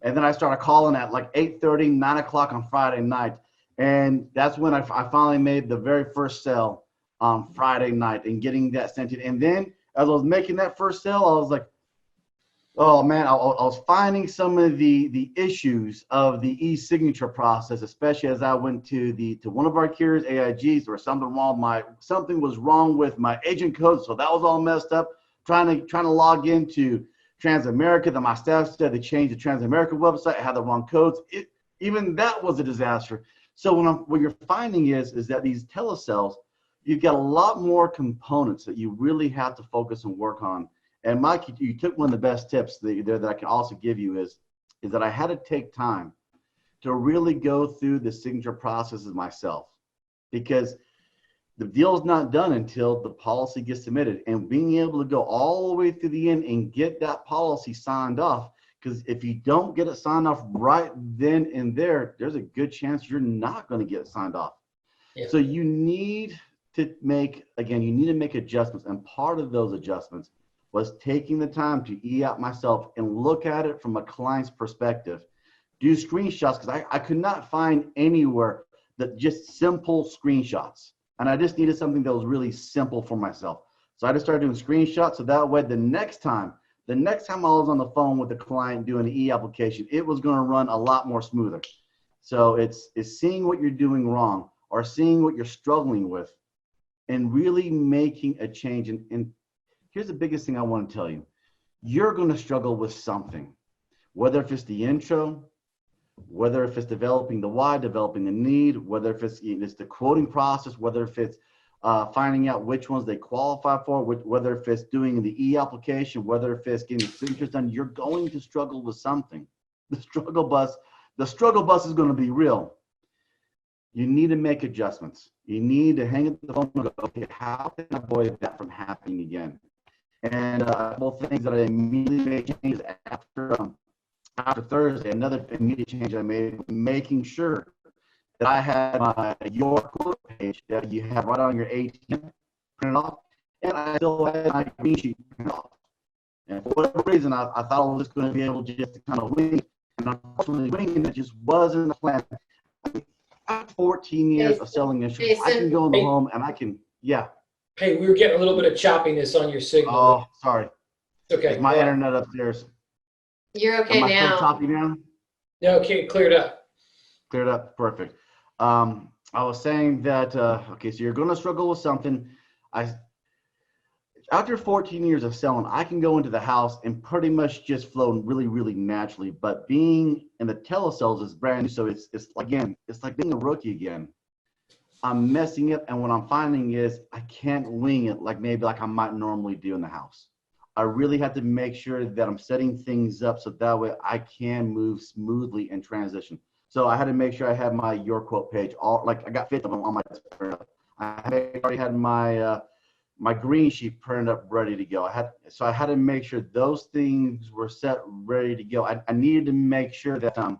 And then I started calling at like 8:30, 9 o'clock on Friday night. And that's when I finally made the very first sale on Friday night and getting that sent in. And then as I was making that first sale, I was like, oh man, I was finding some of the issues of the e-signature process, especially as I went to one of our carriers, AIGs, where something was wrong with my agent code. So that was all messed up. Trying to log into Transamerica, then my staff said they changed the Transamerica website, I had the wrong codes. Even that was a disaster. So what you're finding is that these telesales, you've got a lot more components that you really have to focus and work on. And Mike, you took one of the best tips that I can also give you is that I had to take time to really go through the signature processes myself, because the deal is not done until the policy gets submitted, and being able to go all the way through the end and get that policy signed off. Because if you don't get it signed off right then and there's a good chance you're not going to get it signed off. Yeah. So you need to make adjustments. And part of those adjustments was taking the time to e-out myself and look at it from a client's perspective, do screenshots, because I could not find anywhere that just simple screenshots. And I just needed something that was really simple for myself. So I just started doing screenshots. So that way, the next time I was on the phone with the client doing the e-application, it was going to run a lot more smoother. So it's seeing what you're doing wrong or seeing what you're struggling with and really making a change. And here's the biggest thing I want to tell you. You're going to struggle with something, whether if it's the intro, whether if it's developing the why, developing the need, whether if it's the quoting process, whether if it's finding out which ones they qualify for, whether if it's doing the e-application, whether if it's getting signatures done, you're going to struggle with something. The struggle bus is going to be real. You need to make adjustments. You need to hang up the phone and go, okay, how can I avoid that from happening again? And a couple things that I immediately made changes after Thursday, another immediate change I made, making sure that I had your quote page that you have right on your ATM printed off, and I still had my green sheet printed off. And for whatever reason, I thought I was going to be able to just kind of wing, and unfortunately, winging it just wasn't the plan. After 14 years of selling insurance, I can go in the home and I can, yeah. Hey, we were getting a little bit of choppiness on your signal. Oh, sorry. It's okay. It's my internet upstairs. You're okay now. Am I still choppy now? No, okay, cleared up. Cleared up, perfect. I was saying that, okay, so you're going to struggle with something. After 14 years of selling, I can go into the house and pretty much just flow really, really naturally. But being in the telesales is brand new, so it's like being a rookie again. I'm messing up, and what I'm finding is I can't wing it like I might normally do in the house. I really have to make sure that I'm setting things up so that way I can move smoothly and transition. So I had to make sure I had my your quote page I got 50 of them on my desktop. I already had my my green sheet printed up ready to go. I had to make sure those things were set ready to go. I needed to make sure that that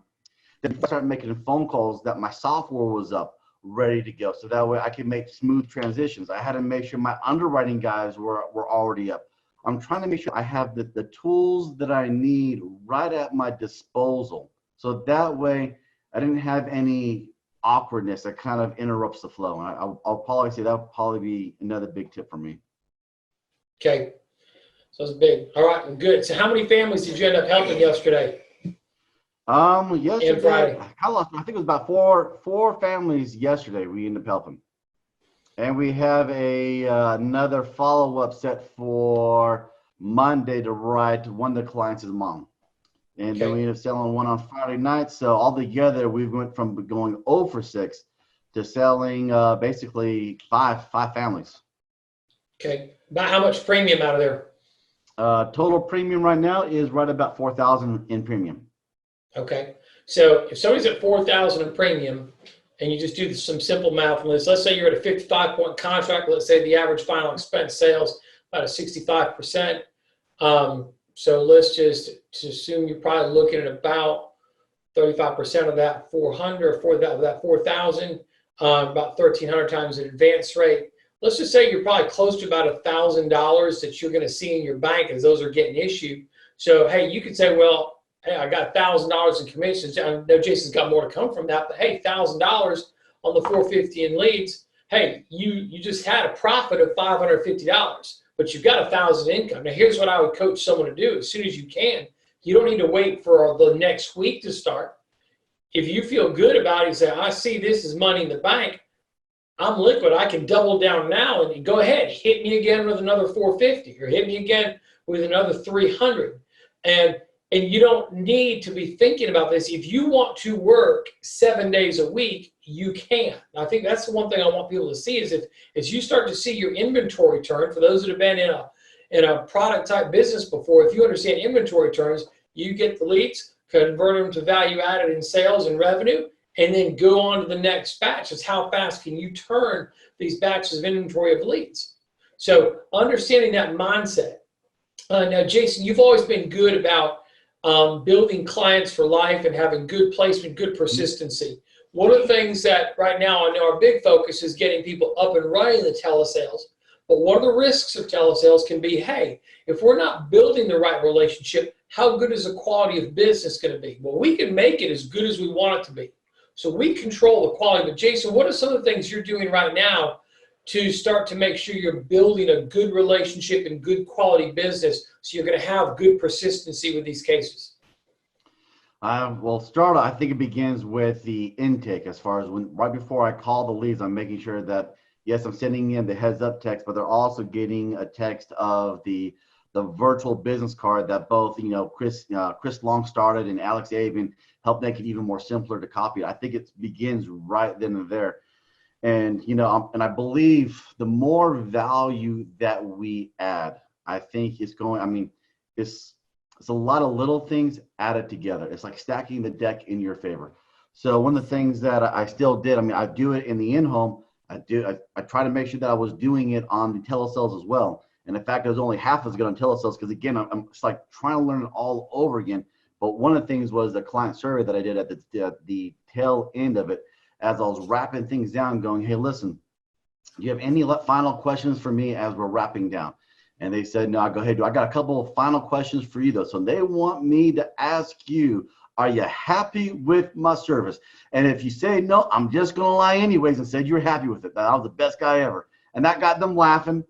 if I started making phone calls that my software was up ready to go, so that way I could make smooth transitions. I had to make sure my underwriting guys were already up. I'm trying to make sure I have the tools that I need right at my disposal, so that way I didn't have any awkwardness that kind of interrupts the flow. And I'll probably say that would probably be another big tip for me. Okay, so it's big. All right, good. So how many families did you end up helping yesterday? Yesterday, I think it was about four families yesterday we ended up helping. And we have another follow-up set for Monday to write one of the clients' mom. And then we ended up selling one on Friday night. So altogether, we went from going 0 for 6 to selling basically five families. Okay. About how much premium out of there? Total premium right now is right about $4,000 in premium. Okay. So if somebody's at $4,000 in premium, and you just do some simple math on this, let's say you're at a 55-point contract. Let's say the average final expense sales about a 65%. So let's just assume you're probably looking at about 35% of that 400, for that 4,000, about 1,300 times an advance rate. let's just say you're probably close to about $1,000 that you're going to see in your bank as those are getting issued. So, hey, you could say, well, hey, I got $1,000 in commissions. I know Jason's got more to come from that, but hey, $1,000 on the 450 in leads. Hey, you just had a profit of $550, but you've got 1,000 income. Now, here's what I would coach someone to do as soon as you can. You don't need to wait for the next week to start. If you feel good about it, you say, I see this as money in the bank. I'm liquid. I can double down now and go ahead, hit me again with another 450 or hit me again with another 300. And you don't need to be thinking about this. If you want to work 7 days a week, you can. I think that's the one thing I want people to see is as you start to see your inventory turn, for those that have been in a product type business before, if you understand inventory turns, you get the leads, convert them to value added in sales and revenue, and then go on to the next batch. It's how fast can you turn these batches of inventory of leads. So understanding that mindset. Now, Jason, you've always been good about building clients for life and having good placement, good persistency. One of the things that right now I know our big focus is getting people up and running the telesales. But one of the risks of telesales can be, hey, if we're not building the right relationship, how good is the quality of business going to be? Well, we can make it as good as we want it to be. So we control the quality. But Jason, what are some of the things you're doing right now to start to make sure you're building a good relationship and good quality business so you're going to have good persistency with these cases? Well, I think it begins with the intake as far as right before I call the leads, I'm making sure that, yes, I'm sending in the heads up text, but they're also getting a text of the virtual business card that both, Chris Long started and Alex Avin helped make it even more simpler to copy. I think it begins right then and there. And, and I believe the more value that we add, I think it's a lot of little things added together. It's like stacking the deck in your favor. So one of the things that I still did, I do it in the in-home. I try to make sure that I was doing it on the telesales as well. And in fact, I was only half as good on telesales because, again, I'm just like trying to learn it all over again. But one of the things was the client survey that I did at the tail end of it, as I was wrapping things down, going, hey, listen, do you have any final questions for me as we're wrapping down? And they said, no. I go, hey, I got a couple of final questions for you, though. So they want me to ask you, are you happy with my service? And if you say no, I'm just going to lie anyways and said you're happy with it. That I was the best guy ever. And that got them laughing.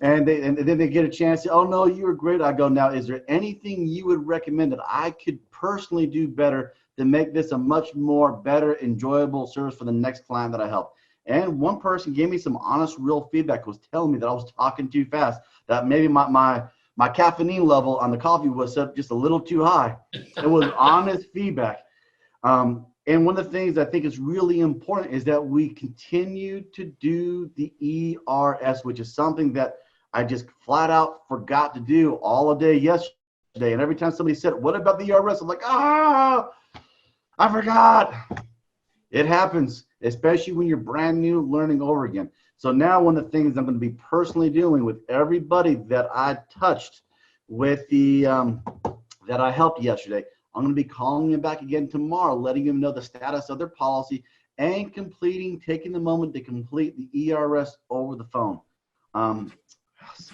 And then they get a chance to, oh, no, you were great. I go, now, is there anything you would recommend that I could personally do better to make this a much more better, enjoyable service for the next client that I help? And one person gave me some honest, real feedback, was telling me that I was talking too fast, that maybe my caffeine level on the coffee was set just a little too high. It was honest feedback. And one of the things I think is really important is that we continue to do the ERS, which is something that I just flat out forgot to do all day yesterday. And every time somebody said, what about the ERS? I'm like, I forgot. It happens, especially when you're brand new, learning over again. So now one of the things I'm going to be personally doing with everybody that I touched with that I helped yesterday, I'm going to be calling them back again tomorrow, letting them know the status of their policy and taking the moment to complete the ERS over the phone.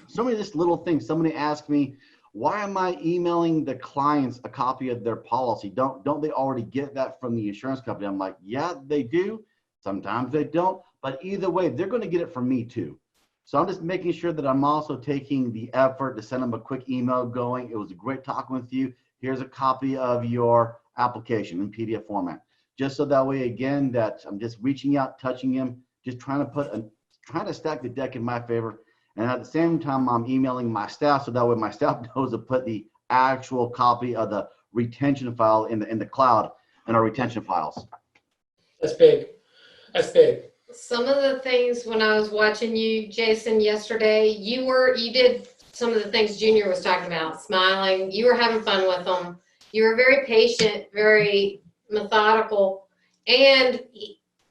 So many just little things. Somebody asked me, why am I emailing the clients a copy of their policy? Don't they already get that from the insurance company? I'm like, yeah, they do. Sometimes they don't. But either way, they're going to get it from me too. So I'm just making sure that I'm also taking the effort to send them a quick email going, it was a great talking with you. Here's a copy of your application in PDF format. Just so that way, again, that I'm just reaching out, touching him, just trying to stack the deck in my favor. And at the same time, I'm emailing my staff so that way my staff knows to put the actual copy of the retention file in the cloud in our retention files. That's big. That's big. Some of the things when I was watching you, Jason, yesterday, you did some of the things Junior was talking about, smiling. You were having fun with them. You were very patient, very methodical, and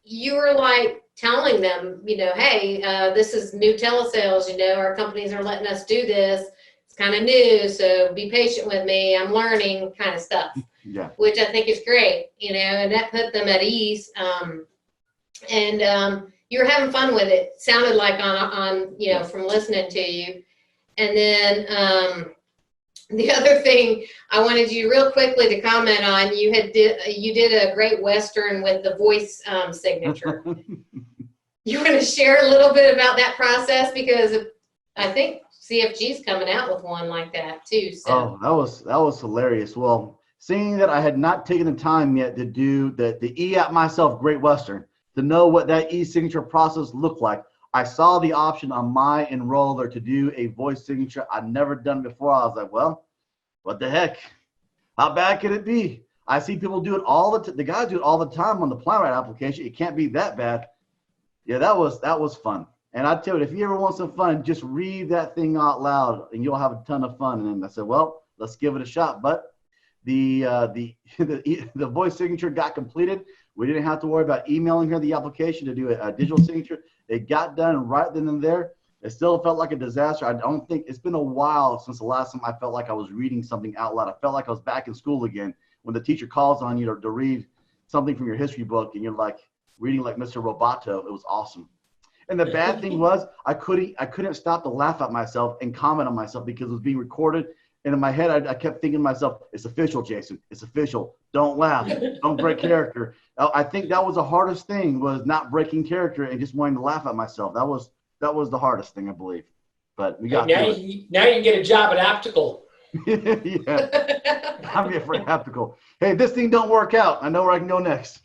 you were like telling them, hey, this is new telesales. Our companies are letting us do this. It's kind of new, so be patient with me. I'm learning, kind of stuff. Yeah. Which I think is great, and that put them at ease. you were having fun with it. Sounded like on you know, from listening to you. And then the other thing I wanted you real quickly to comment on, you did a great Western with the voice signature. You want to share a little bit about that process, because I think CFG's coming out with one like that too. So. Oh, that was hilarious. Well, seeing that I had not taken the time yet to do the E-App myself Great Western, to know what that e-signature process looked like, I saw the option on my enroller to do a voice signature. I'd never done it before. I was like, well, what the heck? How bad could it be? I see people do it all the guys do it all the time on the PlanRight application. It can't be that bad. Yeah, that was fun. And I tell you, if you ever want some fun, just read that thing out loud and you'll have a ton of fun. And then I said, well, let's give it a shot. But the voice signature got completed. We didn't have to worry about emailing her the application to do a digital signature. It got done right then and there. It still felt like a disaster. I don't think it's been a while since the last time I felt like I was reading something out loud. I felt like I was back in school again when the teacher calls on you to read something from your history book and you're like reading like Mr. Roboto. It was awesome. And the bad thing was I couldn't stop to laugh at myself and comment on myself because it was being recorded. And in my head, I kept thinking to myself, it's official, Jason. It's official. Don't laugh. Don't break character. I think that was the hardest thing, was not breaking character and just wanting to laugh at myself. That was the hardest thing, I believe. But we got now you can get a job at Aptical. Yeah. I'm here for Aptical. Hey, if this thing don't work out, I know where I can go next.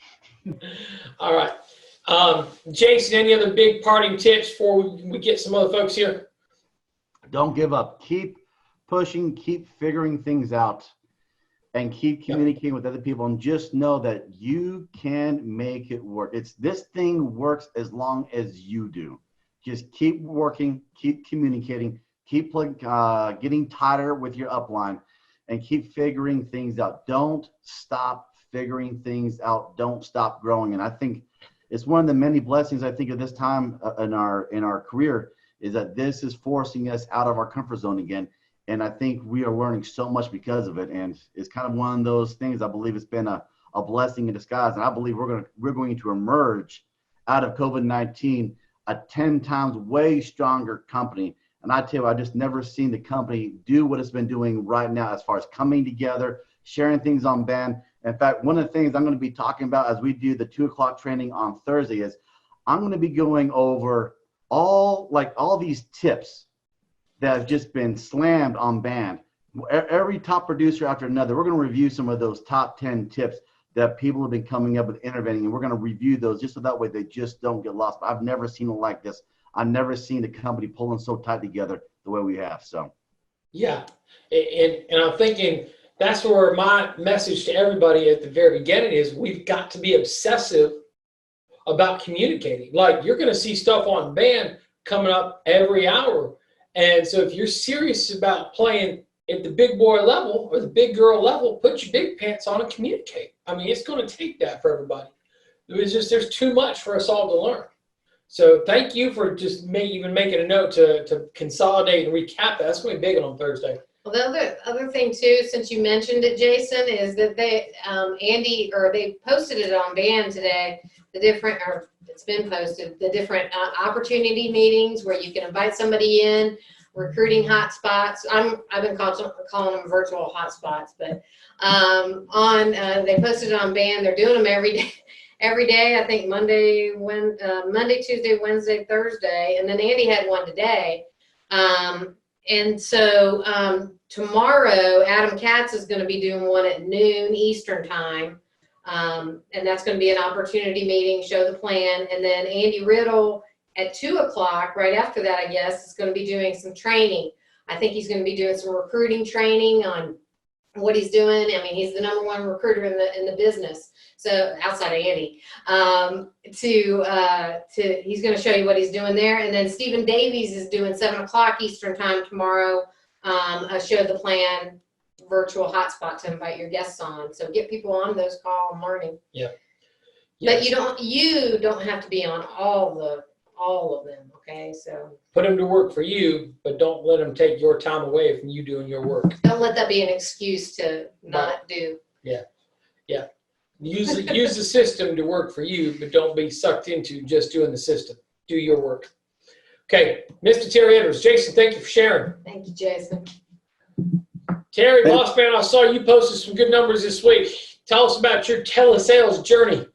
All right. Jason, any other big parting tips before we get some other folks here? Don't give up. Keep pushing, keep figuring things out, and keep communicating with other people, and just know that you can make it work. This thing works as long as you do. Just keep working, keep communicating, keep getting tighter with your upline, and keep figuring things out. Don't stop figuring things out. Don't stop growing. And I think it's one of the many blessings I think of this time in our career, is that this is forcing us out of our comfort zone again. And I think we are learning so much because of it. And it's kind of one of those things, I believe it's been a blessing in disguise. And I believe we're going to emerge out of COVID-19 a 10 times way stronger company. And I tell you, I just never seen the company do what it's been doing right now as far as coming together, sharing things on band. In fact, one of the things I'm going to be talking about as we do the 2 o'clock training on Thursday is I'm going to be going over all these tips that have just been slammed on band. Every top producer after another, we're going to review some of those top 10 tips that people have been coming up with intervening, and we're going to review those just so that way they just don't get lost. But I've never seen it like this. I've never seen the company pulling so tight together the way we have. So, yeah, and I'm thinking that's where my message to everybody at the very beginning is: we've got to be obsessive about communicating. Like, you're going to see stuff on band coming up every hour. And so if you're serious about playing at the big boy level or the big girl level, put your big pants on and communicate. I mean, it's going to take that for everybody. There's too much for us all to learn. So thank you for just even making a note to consolidate and recap that. That's going to be big on Thursday. Well, the other thing too, since you mentioned it, Jason, is that they posted it on band today. It's been posted, the different opportunity meetings where you can invite somebody in, recruiting hotspots. I've been calling them virtual hotspots, but they posted it on band. They're doing them every day. Every day, I think Monday, Tuesday, Wednesday, Thursday, and then Andy had one today. And so tomorrow, Adam Katz is going to be doing one at noon Eastern time. And that's going to be an opportunity meeting, show the plan. And then Andy Riddle at 2 o'clock, right after that, I guess, is going to be doing some training. I think he's going to be doing some recruiting training on what he's doing. I mean, he's the #1 recruiter in the business. So outside of Andy, he's going to show you what he's doing there. And then Stephen Davies is doing 7 o'clock Eastern time tomorrow. Show the plan virtual hotspot to invite your guests on. So get people on those calls learning. Yeah. But you don't have to be on all of them. Okay. So put them to work for you, but don't let them take your time away from you doing your work. Don't let that be an excuse to not do. Yeah. Use the system to work for you, but don't be sucked into just doing the system. Do your work. Okay, Mr. Terry Edwards. Jason, thank you for sharing. Thank you, Jason. Terry, Boss Man, I saw you posted some good numbers this week. Tell us about your telesales journey.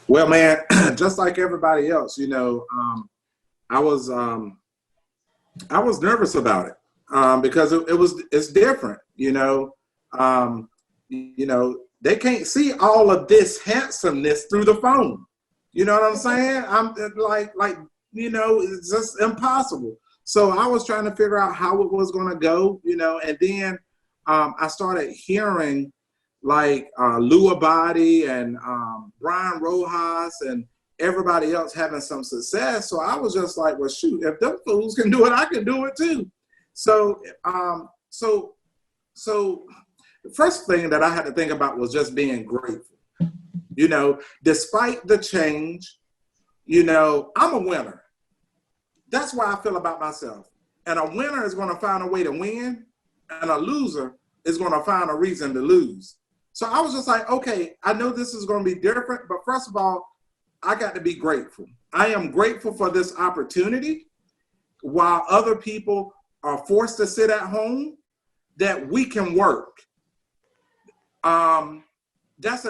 Well, man, just like everybody else, I was nervous about it because it's different. They can't see all of this handsomeness through the phone. You know what I'm saying? I'm like it's just impossible. So I was trying to figure out how it was going to go, and then I started hearing like Lou Abadi and Brian Rojas and everybody else having some success. So I was just like, well, shoot, if them fools can do it, I can do it too. So the first thing that I had to think about was just being grateful. Despite the change, I'm a winner. That's why I feel about myself. And a winner is going to find a way to win, and a loser is going to find a reason to lose. So I was just like, okay, I know this is going to be different, but first of all, I got to be grateful. I am grateful for this opportunity while other people are forced to sit at home, that we can work. That's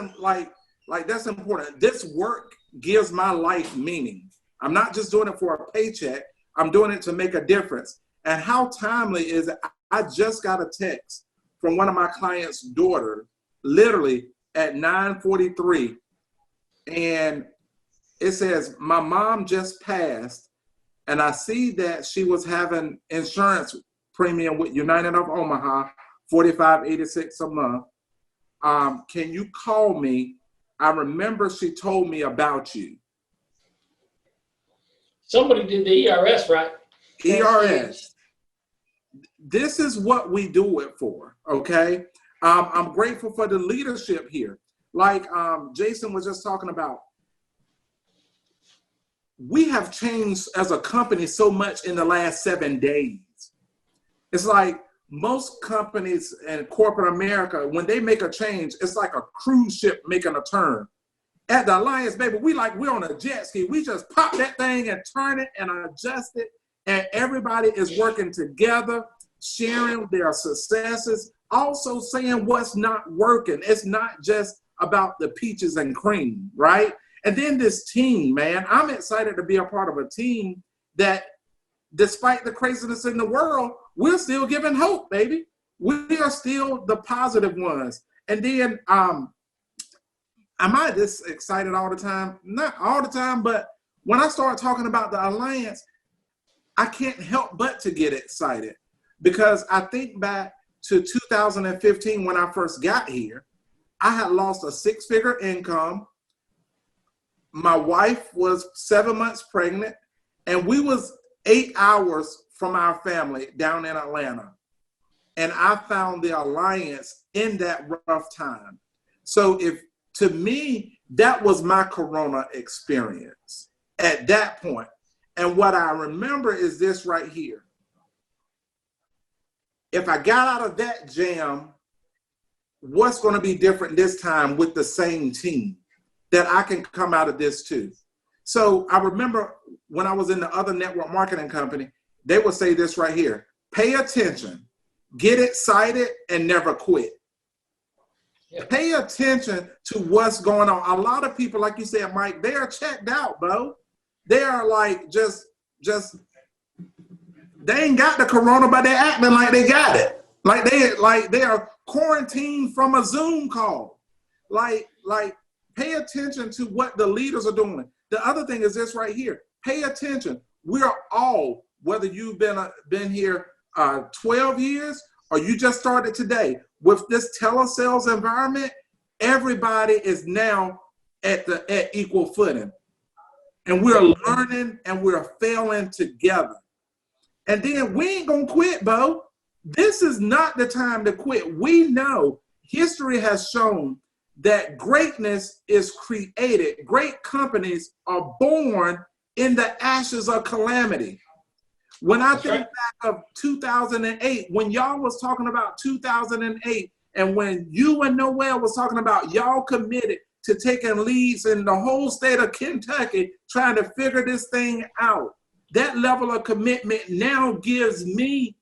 important. This work gives my life meaning. I'm not just doing it for a paycheck. I'm doing it to make a difference. And how timely is it? I just got a text from one of my clients' daughter, literally at 9:43, and it says, my mom just passed, and I see that she was having insurance premium with United of Omaha, $45.86 a month. Can you call me? I remember she told me about you. Somebody did the ERS, right? ERS. This is what we do it for, okay? I'm grateful for the leadership here. Like Jason was just talking about, we have changed as a company so much in the last 7 days. It's like most companies in corporate America, when they make a change, it's like a cruise ship making a turn. At the Alliance, baby, we're on a jet ski. We just pop that thing and turn it and adjust it, and everybody is working together, sharing their successes, also saying what's not working. It's not just about the peaches and cream, right? And then this team, man, I'm excited to be a part of a team that, despite the craziness in the world, we're still giving hope, baby. We are still the positive ones. And then, am I this excited all the time? Not all the time, but when I start talking about the Alliance, I can't help but to get excited, because I think back to 2015 when I first got here. I had lost a 6-figure income. My wife was 7 months pregnant, and we was 8 hours from our family down in Atlanta. And I found the Alliance in that rough time. So to me, that was my Corona experience at that point. And what I remember is this right here. If I got out of that jam, what's going to be different this time with the same team, that I can come out of this too? So I remember when I was in the other network marketing company, they would say this right here: pay attention, get excited, and never quit. Yeah. Pay attention to what's going on. A lot of people, like you said, Mike, they are checked out, bro. They are like just they ain't got the Corona, but they're acting like they got it. Like they are quarantined from a Zoom call. Like pay attention to what the leaders are doing. The other thing is this right here: pay attention. We are all, whether you've been here 12 years or you just started today, with this telesales environment, everybody is now at equal footing. And we're learning and we're failing together. And then we ain't gonna quit, Bo. This is not the time to quit. We know history has shown that greatness is created. Great companies are born in the ashes of calamity. When I think back of 2008, when y'all was talking about 2008 And when you and Noelle was talking about y'all committed to taking leads in the whole state of Kentucky, trying to figure this thing out, that level of commitment now gives me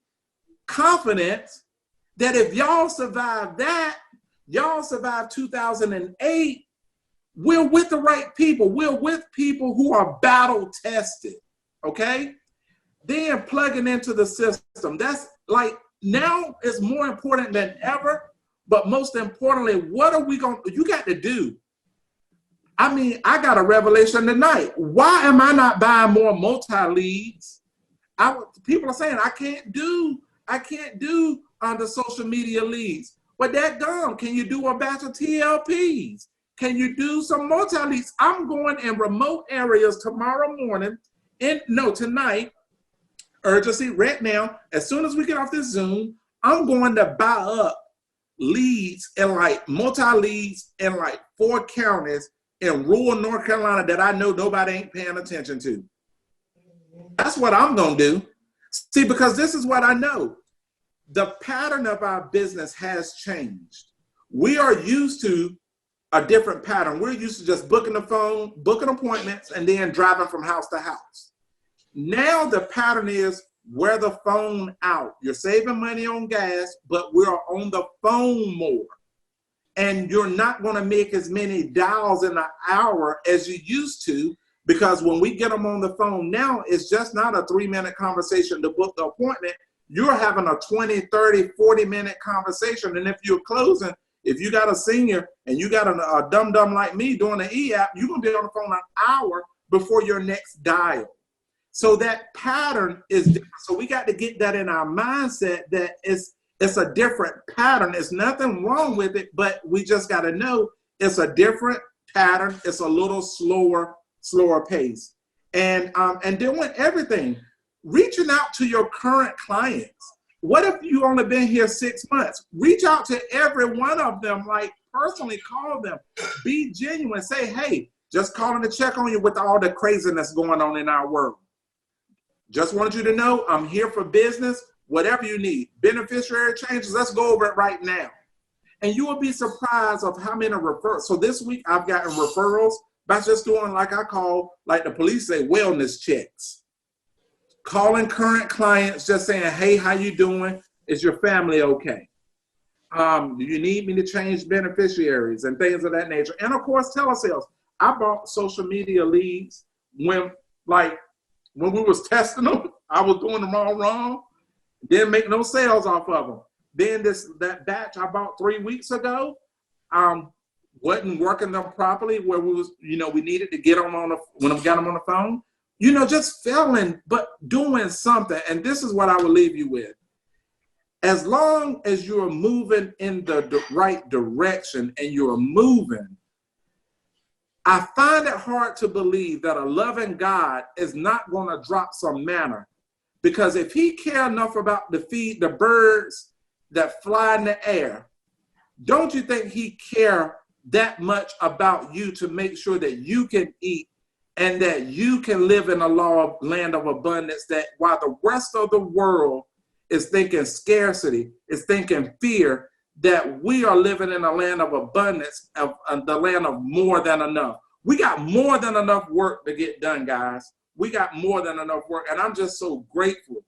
confidence that if y'all survive that, y'all survive 2008, we're with the right people. We're with people who are battle tested, okay? Then plugging into the system. That's like, now is more important than ever. But most importantly, what are we going to, you got to do. I mean, I got a revelation tonight. Why am I not buying more multi-leads? People are saying I can't do the social media leads. But that gum, can you do a batch of TLPs? Can you do some multi-leads? I'm going in remote areas tomorrow morning, tonight, urgency right now. As soon as we get off this Zoom, I'm going to buy up leads and like multi-leads in like 4 counties in rural North Carolina that I know nobody ain't paying attention to. That's what I'm gonna do. See, because this is what I know. The pattern of our business has changed. We are used to a different pattern. We're used to just booking the phone, booking appointments, and then driving from house to house. Now the pattern is wear the phone out. You're saving money on gas, but we're on the phone more. And you're not going to make as many dials in an hour as you used to, because when we get them on the phone now, it's just not a 3-minute conversation to book the appointment. You're having a 20, 30, 40-minute conversation. And if you're closing, if you got a senior and you got a dum-dum like me doing an e-app, you're going to be on the phone an hour before your next dial. So that pattern is different. So we got to get that in our mindset that it's a different pattern. There's nothing wrong with it, but we just got to know it's a different pattern. It's a little slower pace. And doing everything, reaching out to your current clients. What if you only been here 6 months? Reach out to every one of them, like personally call them, be genuine, say, hey, just calling to check on you with all the craziness going on in our world. Just want you to know I'm here for business, whatever you need. Beneficiary changes, let's go over it right now. And you will be surprised of how many referrals. So this week I've gotten referrals by just doing like I call, like the police say, wellness checks. Calling current clients, just saying, hey, how you doing? Is your family okay? Do you need me to change beneficiaries and things of that nature? And of course, telesales. I bought social media leads when we was testing them. I was doing them all wrong. Didn't make no sales off of them. Then that batch I bought 3 weeks ago, wasn't working them properly where we needed to get them when I got them on the phone. Just failing, but doing something. And this is what I will leave you with. As long as you're moving in the right direction and you're moving, I find it hard to believe that a loving God is not going to drop some manna. Because if he cared enough about to feed the birds that fly in the air, don't you think he care that much about you to make sure that you can eat and that you can live in a land of abundance, that while the rest of the world is thinking scarcity, is thinking fear, that we are living in a land of abundance, of the land of more than enough. We got more than enough work to get done, guys. We got more than enough work, and I'm just so grateful.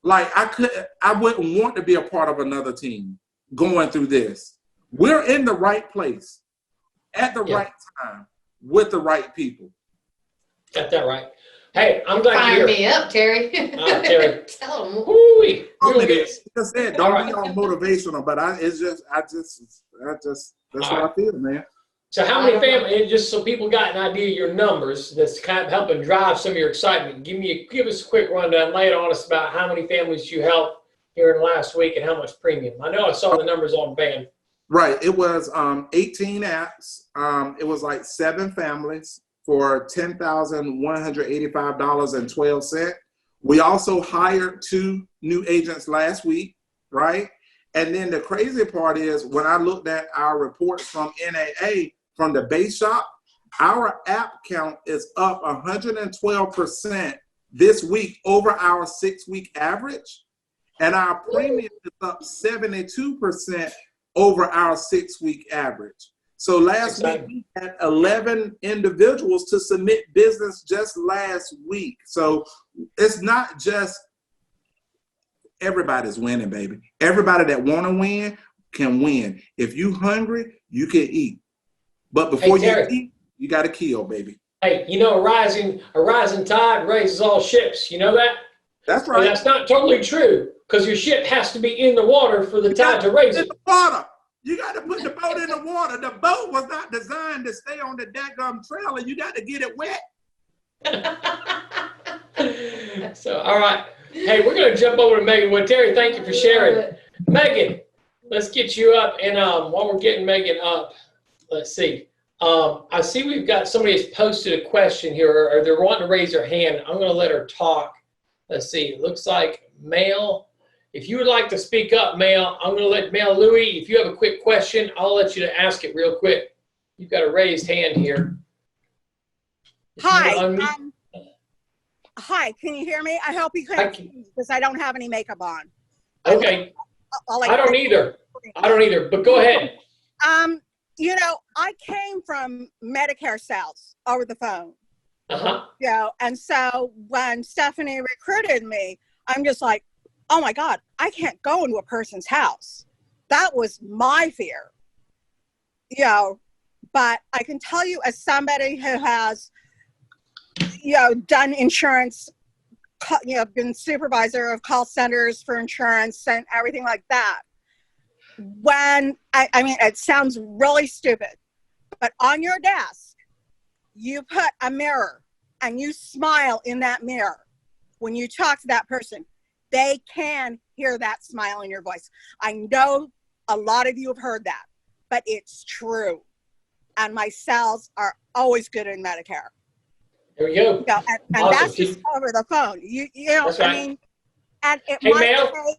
Like I wouldn't want to be a part of another team going through this. We're in the right place at the right time with the right people. Got that right. Hey, I'm glad Fire you're here. me up, Terry. Terry. Tell them. Woo-wee. Just said, don't be all motivational, but that's what I feel, man. So how many families, just so people got an idea of your numbers, that's kind of helping drive some of your excitement, give us a quick rundown, lay it on us about how many families you helped here in the last week and how much premium. I know I saw the numbers on BAM. Right, it was 18 apps. It was like 7 families for $10,185.12. We also hired 2 new agents last week, right? And then the crazy part is when I looked at our reports from NAA, from the base shop, our app count is up 112% this week over our 6-week average. and our premium is up 72% over our 6-week average. So last week we had 11 individuals to submit business just last week. So it's not just everybody's winning, baby. Everybody that want to win can win. If you hungry, you can eat. But before you eat, you got to kill, baby. Hey, you know, a rising tide raises all ships. You know that? That's right. But that's not totally true, because your ship has to be in the water for the tide to raise it. In the water. You got to put the boat in the water. The boat was not designed to stay on the daggum trailer. You got to get it wet. So, all right. Hey, we're going to jump over to Megan. Well, Terry, thank you for sharing. Megan, let's get you up. And while we're getting Megan up, let's see. I see we've got somebody has posted a question here, or they're wanting to raise their hand. I'm going to let her talk. Let's see. It looks like Mel. If you would like to speak up, Mel, I'm going to let Mel Louie. If you have a quick question, I'll let you to ask it real quick. You've got a raised hand here. Hi. Hi, can you hear me? I hope you can, because I don't have any makeup on. Okay. I don't either. But go ahead. You know, I came from Medicare sales over the phone. Uh-huh. You know, and so when Stephanie recruited me, I'm just like, oh my God, I can't go into a person's house. That was my fear. You know, but I can tell you, as somebody who has, you know, done insurance, you know, been supervisor of call centers for insurance and everything like that. When, I mean, it sounds really stupid, but on your desk, you put a mirror and you smile in that mirror. When you talk to that person, they can hear that smile in your voice. I know a lot of you have heard that, but it's true. And my sales are always good in Medicare. There we go. You know, and Awesome. that's just over the phone. You know, That's right. I mean, and it Hey, might Mel? take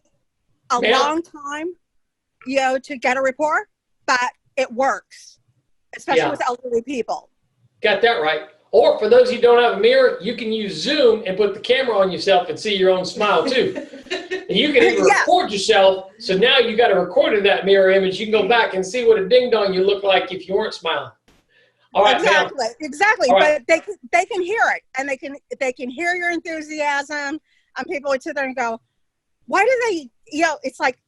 a long time, you know, to get a report, but it works, especially with elderly people. Got that right. Or for those of you who don't have a mirror, you can use Zoom and put the camera on yourself and see your own smile too. And you can even record yourself. So now you got a recorded that mirror image. You can go back and see what a ding dong you look like if you weren't smiling. All right, exactly. All right. But they can hear it, and they can hear your enthusiasm. And people would sit there and go, "Why do they?" You know, it's like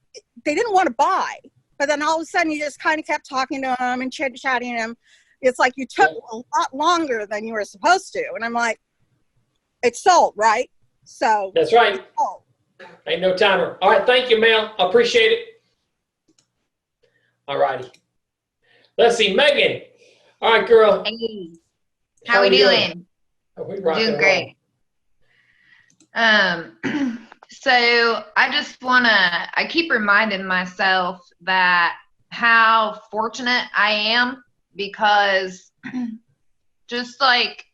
they didn't want to buy, but then all of a sudden you just kind of kept talking to them and chit-chatting them. It's like you took a lot longer than you were supposed to, and I'm like, "It's sold, right?" So that's right. Ain't no timer. All right, thank you, Mel. I appreciate it. All righty. Let's see, Megan. All right, girl. Hey, how we doing? Doing great. So I keep reminding myself that how fortunate I am, because just like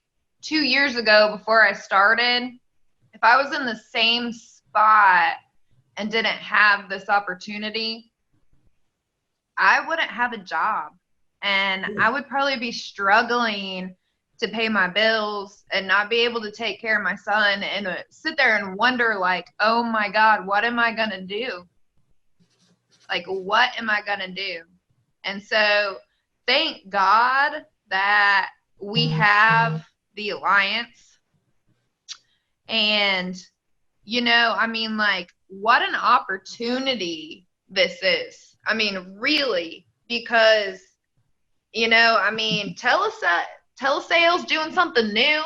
2 years ago before I started, if I was in the same spot and didn't have this opportunity, I wouldn't have a job. And I would probably be struggling to pay my bills and not be able to take care of my son, and sit there and wonder, like, oh my God, what am I going to do? Like, what am I going to do? And so thank God that we have the Alliance. And, you know, I mean, like, what an opportunity this is. I mean, really, because, you know, I mean, telesales doing something new.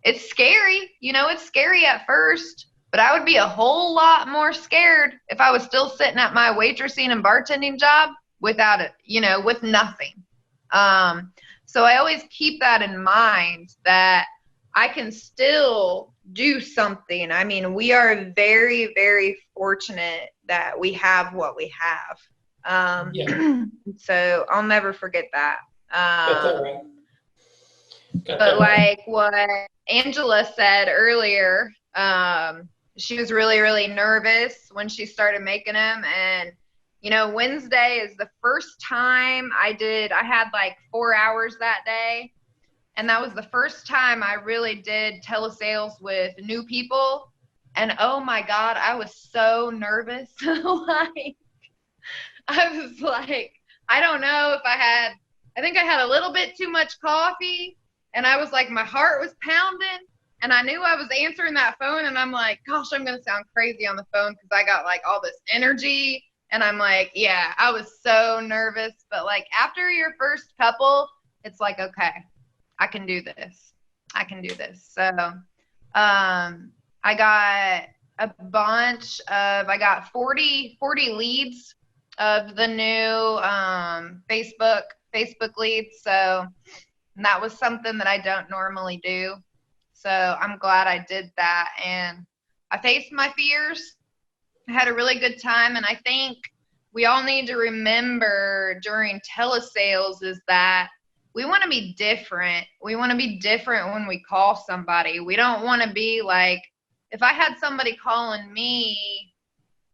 It's scary. You know, it's scary at first, but I would be a whole lot more scared if I was still sitting at my waitressing and bartending job without it, you know, with nothing. So I always keep that in mind, that I can still do something. I mean, we are very, very fortunate that we have what we have. So I'll never forget that. Got that right. But like what Angela said earlier, she was really, really nervous when she started making them. And, you know, Wednesday is the first time I had like 4 hours that day. And that was the first time I really did telesales with new people. And oh my God, I was so nervous. Like, I was like, I don't know if I think I had a little bit too much coffee, and I was like, my heart was pounding, and I knew I was answering that phone, and I'm like, gosh, I'm going to sound crazy on the phone because I got like all this energy. And I'm like, yeah, I was so nervous. But like after your first couple, it's like, okay, I can do this. I can do this. So I got I got 40 leads of the new Facebook leads. So that was something that I don't normally do. So I'm glad I did that. And I faced my fears. I had a really good time. And I think we all need to remember during telesales is that we want to be different. We want to be different when we call somebody. We don't want to be like, if I had somebody calling me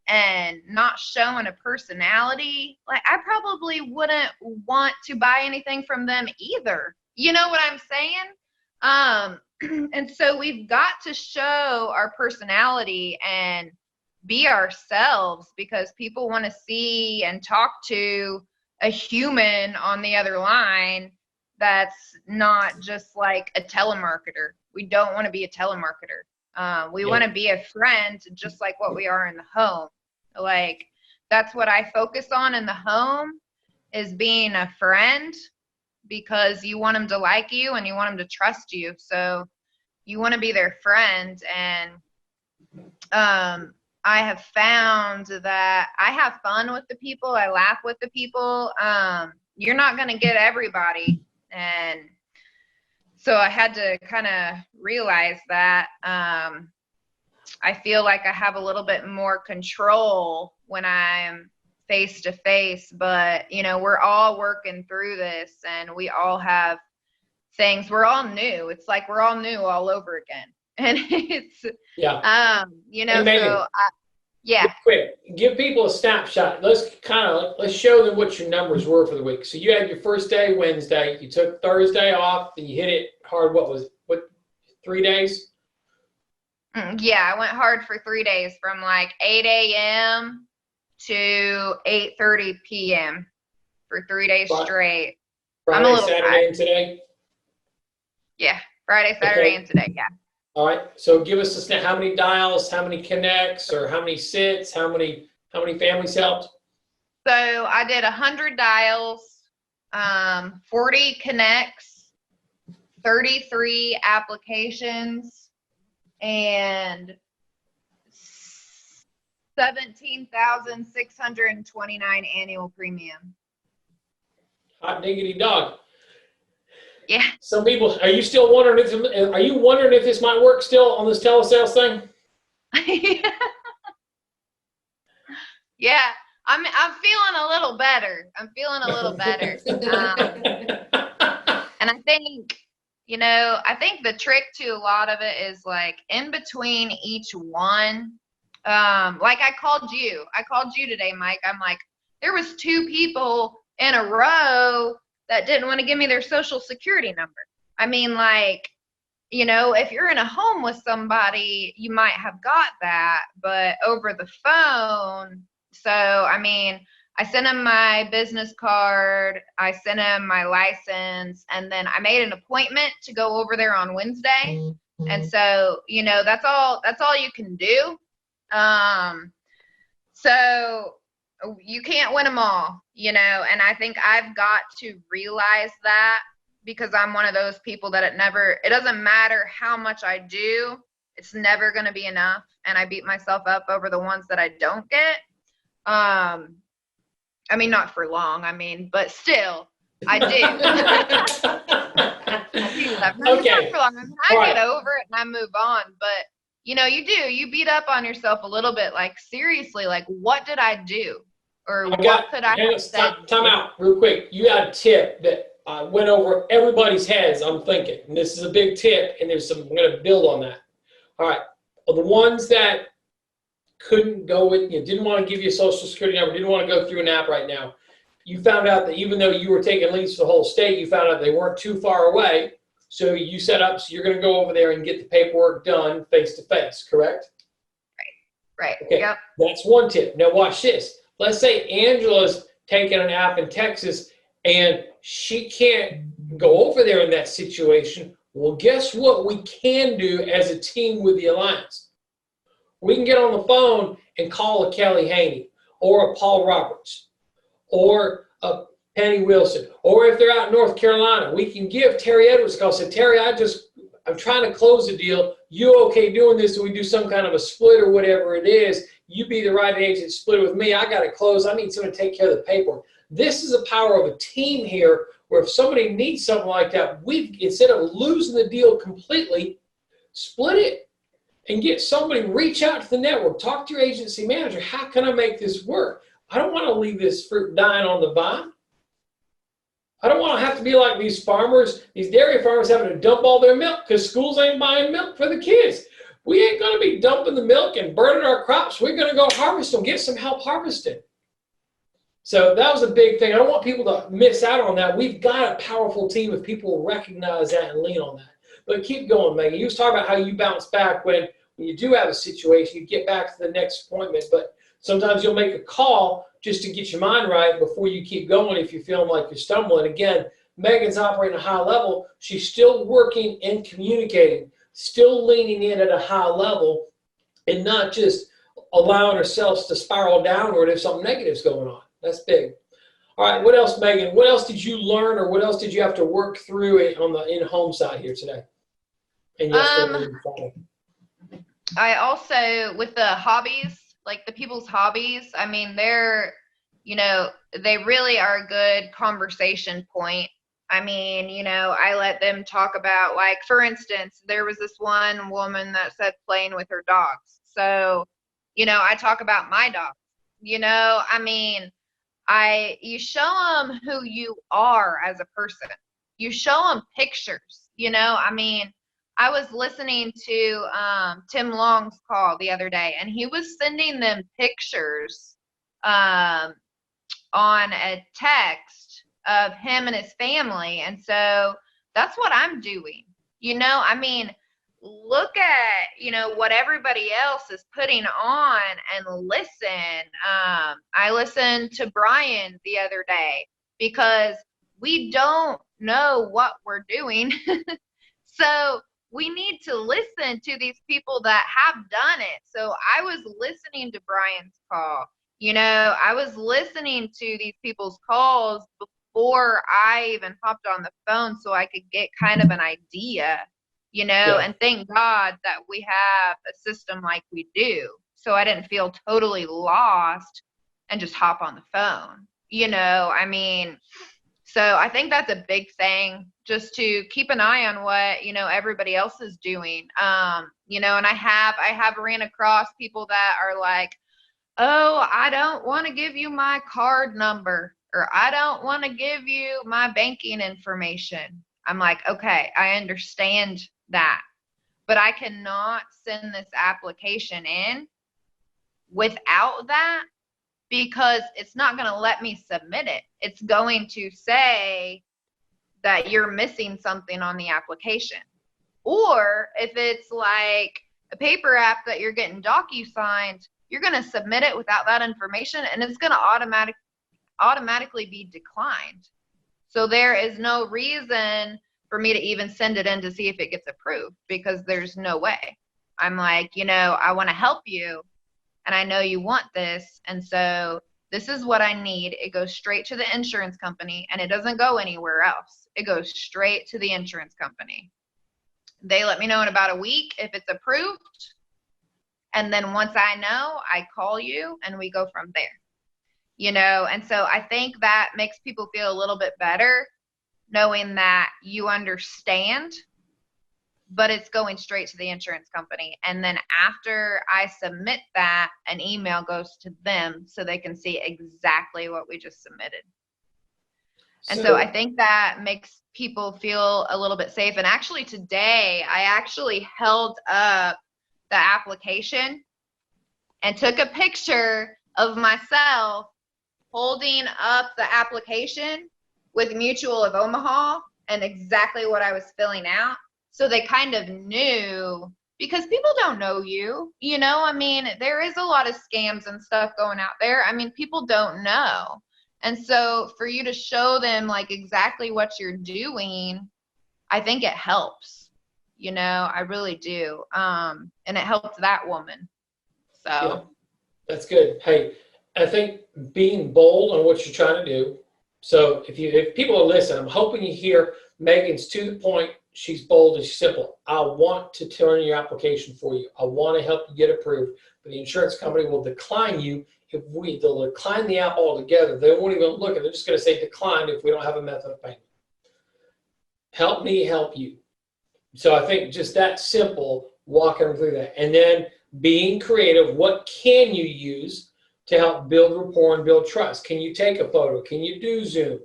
and not showing a personality, like I probably wouldn't want to buy anything from them either. You know what I'm saying? And so we've got to show our personality and be ourselves, because people want to see and talk to a human on the other line that's not just like a telemarketer. We don't want to be a telemarketer. We want to be a friend, just like what we are in the home. Like that's what I focus on in the home, is being a friend, because you want them to like you and you want them to trust you. So you want to be their friend. And I have found that I have fun with the people. I laugh with the people. You're not going to get everybody. And so I had to kind of realize that. I feel like I have a little bit more control when I'm face to face, but you know, we're all working through this, and we all have things. We're all new. It's like we're all new all over again. And it's, you know, hey, so yeah. Quick, give people a snapshot. Let's show them what your numbers were for the week. So you had your first day Wednesday, you took Thursday off, then you hit it hard. What 3 days? Yeah, I went hard for 3 days, from like 8 a.m. to 8:30 p.m. for 3 days straight. Friday, I'm a little Saturday, tired. and today? Yeah, Friday, Saturday, and today, yeah. All right, so give us a snap. How many dials, how many connects, or how many sits, how many families helped? So I did 100 dials, 40 connects, 33 applications, and 17,629 annual premium. Hot diggity dog. Yeah. Some people, are you wondering if this might work still on this telesales thing? Yeah, I'm feeling a little better. And I think, you know, the trick to a lot of it is like in between each one. Like I called you today, Mike. I'm like, there was 2 people in a row that didn't want to give me their social security number. I mean, like, you know, if you're in a home with somebody, you might have got that, but over the phone. So, I mean, I sent him my business card, I sent him my license, and then I made an appointment to go over there on Wednesday. And so, you know, that's all you can do. So you can't win them all, you know, and I think I've got to realize that, because I'm one of those people that it doesn't matter how much I do, it's never going to be enough. And I beat myself up over the ones that I don't get. I mean, not for long, but still, I do. Okay. Not for long. I get over it and I move on, but you know, you beat up on yourself a little bit, like seriously, like what did I do? Or what could I have said? Time out real quick. You got a tip that went over everybody's heads, I'm thinking. And this is a big tip, and I'm going to build on that. All right. Well, the ones that couldn't go with you, didn't want to give you a social security number, didn't want to go through an app right now, you found out that even though you were taking leads for the whole state, you found out they weren't too far away. So you set up, so you're going to go over there and get the paperwork done face to face, correct? Right. Okay, Yep. that's one tip. Now watch this. Let's say Angela's taking an app in Texas and she can't go over there in that situation. Well, guess what we can do as a team with the Alliance? We can get on the phone and call a Kelly Haney or a Paul Roberts or a Penny Wilson. Or if they're out in North Carolina, we can give Terry Edwards a call. Say, Terry, I'm trying to close the deal. You okay doing this? Do we do some kind of a split or whatever it is? You be the right agent, split it with me. I got to close. I need someone to take care of the paperwork. This is the power of a team here, where if somebody needs something like that, instead of losing the deal completely, split it and get somebody, reach out to the network, talk to your agency manager. How can I make this work? I don't want to leave this fruit dying on the vine. I don't want to have to be like these farmers, these dairy farmers having to dump all their milk because schools ain't buying milk for the kids. We ain't going to be dumping the milk and burning our crops. We're going to go harvest them, get some help harvesting. So that was a big thing. I don't want people to miss out on that. We've got a powerful team if people recognize that and lean on that. But keep going, Megan. You was talking about how you bounce back when you do have a situation, you get back to the next appointment. But sometimes you'll make a call just to get your mind right before you keep going if you're feeling like you're stumbling. Again, Megan's operating at a high level. She's still working and communicating, still leaning in at a high level and not just allowing herself to spiral downward if something negative's going on. That's big. All right, what else, Megan? What else did you learn, or what else did you have to work through on the in-home side here today? And yesterday. I also, with the hobbies, like the people's hobbies, I mean, they're, they really are a good conversation point. I mean, I let them talk about, like, for instance, there was this one woman that said playing with her dogs. So, I talk about my dogs. I mean, you show them who you are as a person. You show them pictures, I mean, I was listening to Tim Long's call the other day, and he was sending them pictures on a text of him and his family. And so that's what I'm doing. I mean, look at, what everybody else is putting on and listen. I listened to Brian the other day because we don't know what we're doing. So we need to listen to these people that have done it. So I was listening to Brian's call. I was listening to these people's calls before I even hopped on the phone so I could get kind of an idea, Yeah. and thank God that we have a system like we do. So I didn't feel totally lost and just hop on the phone, I mean, so I think that's a big thing, just to keep an eye on what, everybody else is doing. And I have ran across people that are like, oh, I don't want to give you my card number, or I don't want to give you my banking information. I'm like, okay, I understand that, but I cannot send this application in without that, because it's not going to let me submit it. It's going to say that you're missing something on the application. Or if it's like a paper app that you're getting docu-signed, you're going to submit it without that information, and it's going to automatically be declined. So there is no reason for me to even send it in to see if it gets approved, because there's no way. I'm like, I want to help you, and I know you want this, and so this is what I need. It goes straight to the insurance company, and it doesn't go anywhere else. It goes straight to the insurance company. They let me know in about a week if it's approved, and then once I know, I call you, and we go from there. And so I think that makes people feel a little bit better, knowing that you understand, but it's going straight to the insurance company. And then after I submit that, an email goes to them so they can see exactly what we just submitted. And so I think that makes people feel a little bit safe. And actually today, I actually held up the application and took a picture of myself holding up the application with Mutual of Omaha and exactly what I was filling out. So they kind of knew because people don't know you, you know, I mean, there is a lot of scams and stuff going out there. I mean, people don't know. And so for you to show them like exactly what you're doing, I think it helps, you know, I really do. And it helped that woman. So Yeah, that's good. Hey, I think being bold on what you're trying to do. So if people are listening, I'm hoping you hear Megan's to the point. She's bold and she's simple. I want to turn your application for you. I want to help you get approved, but the insurance company will decline you if they'll decline the app altogether. They won't even look at it. They're just going to say declined if we don't have a method of payment. Help me help you. So I think just that simple, walking through that. And then being creative, what can you use to help build rapport and build trust? Can you take a photo? Can you do Zoom?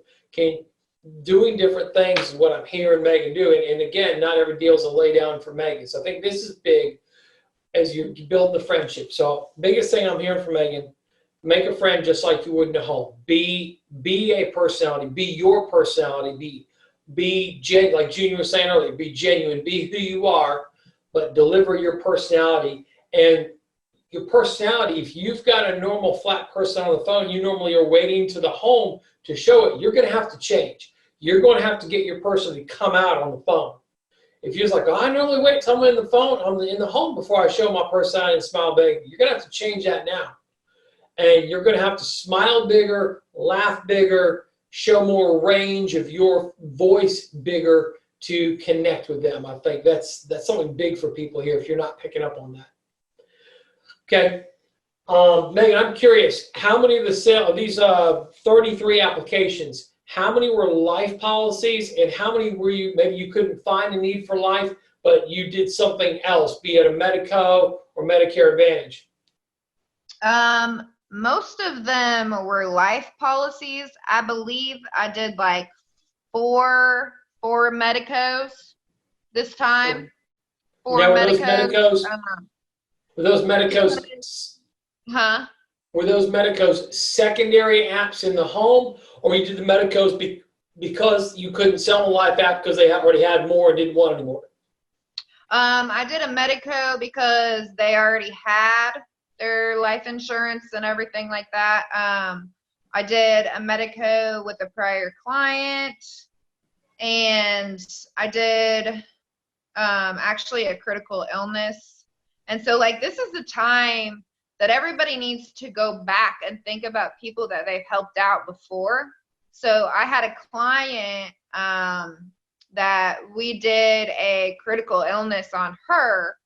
Doing different things is what I'm hearing Megan do. And again, not every deal is a lay down for Megan. So I think this is big as you build the friendship. So biggest thing I'm hearing from Megan, make a friend just like you would in a home. Be a personality. Be your personality. Be genuine, like Junior was saying earlier, be genuine. Be who you are, but deliver your personality. And your personality, if you've got a normal flat person on the phone, you normally are waiting to the home to show it. You're going to have to change. You're going to have to get your person to come out on the phone. If you're just like, oh, I normally wait till I'm in the home before I show my personality and smile big, you're going to have to change that now. And you're going to have to smile bigger, laugh bigger, show more range of your voice bigger to connect with them. I think that's something big for people here if you're not picking up on that. Okay. Megan, I'm curious, how many of these 33 applications, how many were life policies and how many were maybe you couldn't find a need for life, but you did something else, be it a Medico or Medicare Advantage? Most of them were life policies. I believe I did like four Medicos this time. Four now, Medicos. Were those Medicos? Huh? Were those Medicos secondary apps in the home, or you did the Medicos because you couldn't sell a life app because they already had more and didn't want anymore? I did a Medico because they already had their life insurance and everything like that. I did a Medico with a prior client, and I did actually a critical illness. And so like this is the time that everybody needs to go back and think about people that they've helped out before. So I had a client that we did a critical illness on her,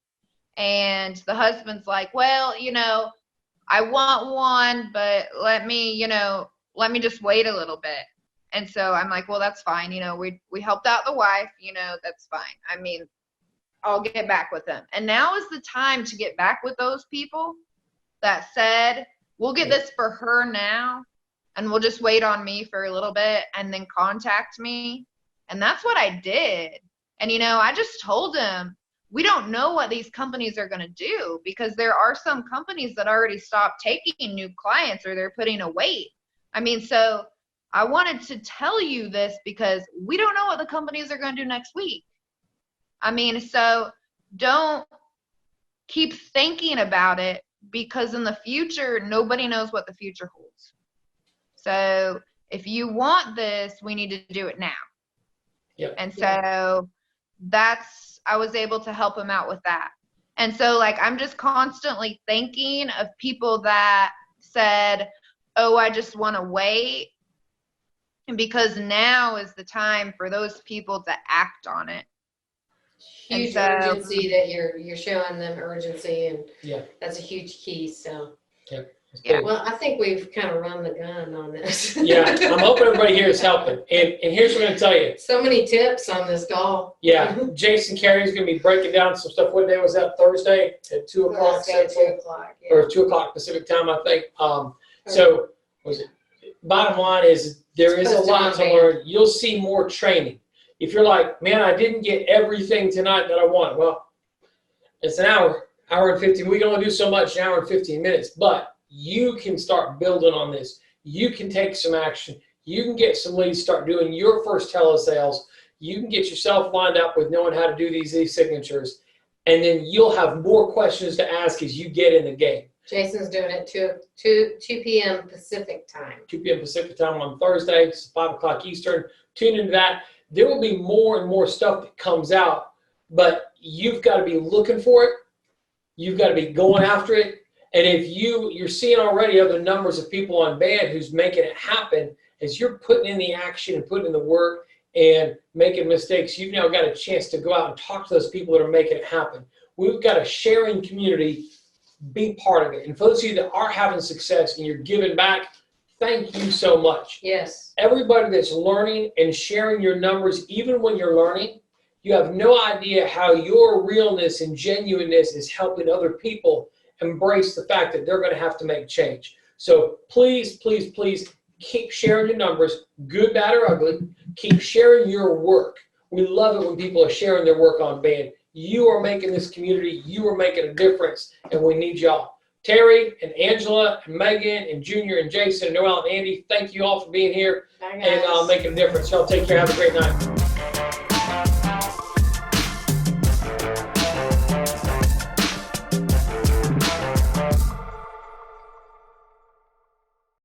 and the husband's like, well, you know, I want one, but let me just wait a little bit. And so I'm like, well, that's fine. You know, we helped out the wife, you know, that's fine. I mean, I'll get back with them. And now is the time to get back with those people that said, we'll get this for her now, and we'll just wait on me for a little bit and then contact me. And that's what I did. And, you know, I just told him, we don't know what these companies are going to do, because there are some companies that already stopped taking new clients, or they're putting a wait. I mean, so I wanted to tell you this because we don't know what the companies are going to do next week. I mean, so don't keep thinking about it, because in the future, nobody knows what the future holds. So if you want this, we need to do it now. Yep. And so I was able to help him out with that. And so like, I'm just constantly thinking of people that said, oh, I just want to wait. And because now is the time for those people to act on it. Huge urgency that you're showing them urgency, and Yeah. that's a huge key. So Yeah. well, I think we've kind of run the gun on this. Yeah, I'm hoping everybody here is helping. And here's what I'm going to tell you. So many tips on this call. Yeah, Jason Carey's going to be breaking down some stuff. What day was that? Thursday at 2 o'clock Thursday, 2 o'clock. Yeah. or 2 o'clock Pacific time, I think. So bottom line is there is a lot to learn. You'll see more training. If you're like, man, I didn't get everything tonight that I want. Well, it's an hour and 15. We can only do so much, an hour and 15 minutes. But you can start building on this. You can take some action. You can get some leads, start doing your first telesales. You can get yourself lined up with knowing how to do these e-signatures. and then you'll have more questions to ask as you get in the game. Jason's doing it 2 p.m. Pacific time. 2 p.m. Pacific time on Thursday, 5 o'clock Eastern. Tune into that. There will be more and more stuff that comes out, but you've got to be looking for it. You've got to be going after it. And if you're seeing already other numbers of people on band who's making it happen, as you're putting in the action and putting in the work and making mistakes, you've now got a chance to go out and talk to those people that are making it happen. We've got a sharing community. Be part of it. And for those of you that are having success and you're giving back, thank you so much. Yes. Everybody that's learning and sharing your numbers, even when you're learning, you have no idea how your realness and genuineness is helping other people embrace the fact that they're going to have to make change. So please, please, please keep sharing your numbers, good, bad, or ugly. Keep sharing your work. We love it when people are sharing their work on band. You are making this community, you are making a difference, and we need y'all. Terry and Angela and Megan and Junior and Jason and Noelle and Andy, thank you all for being here Bye, guys. and making a difference. Y'all take care. Have a great night.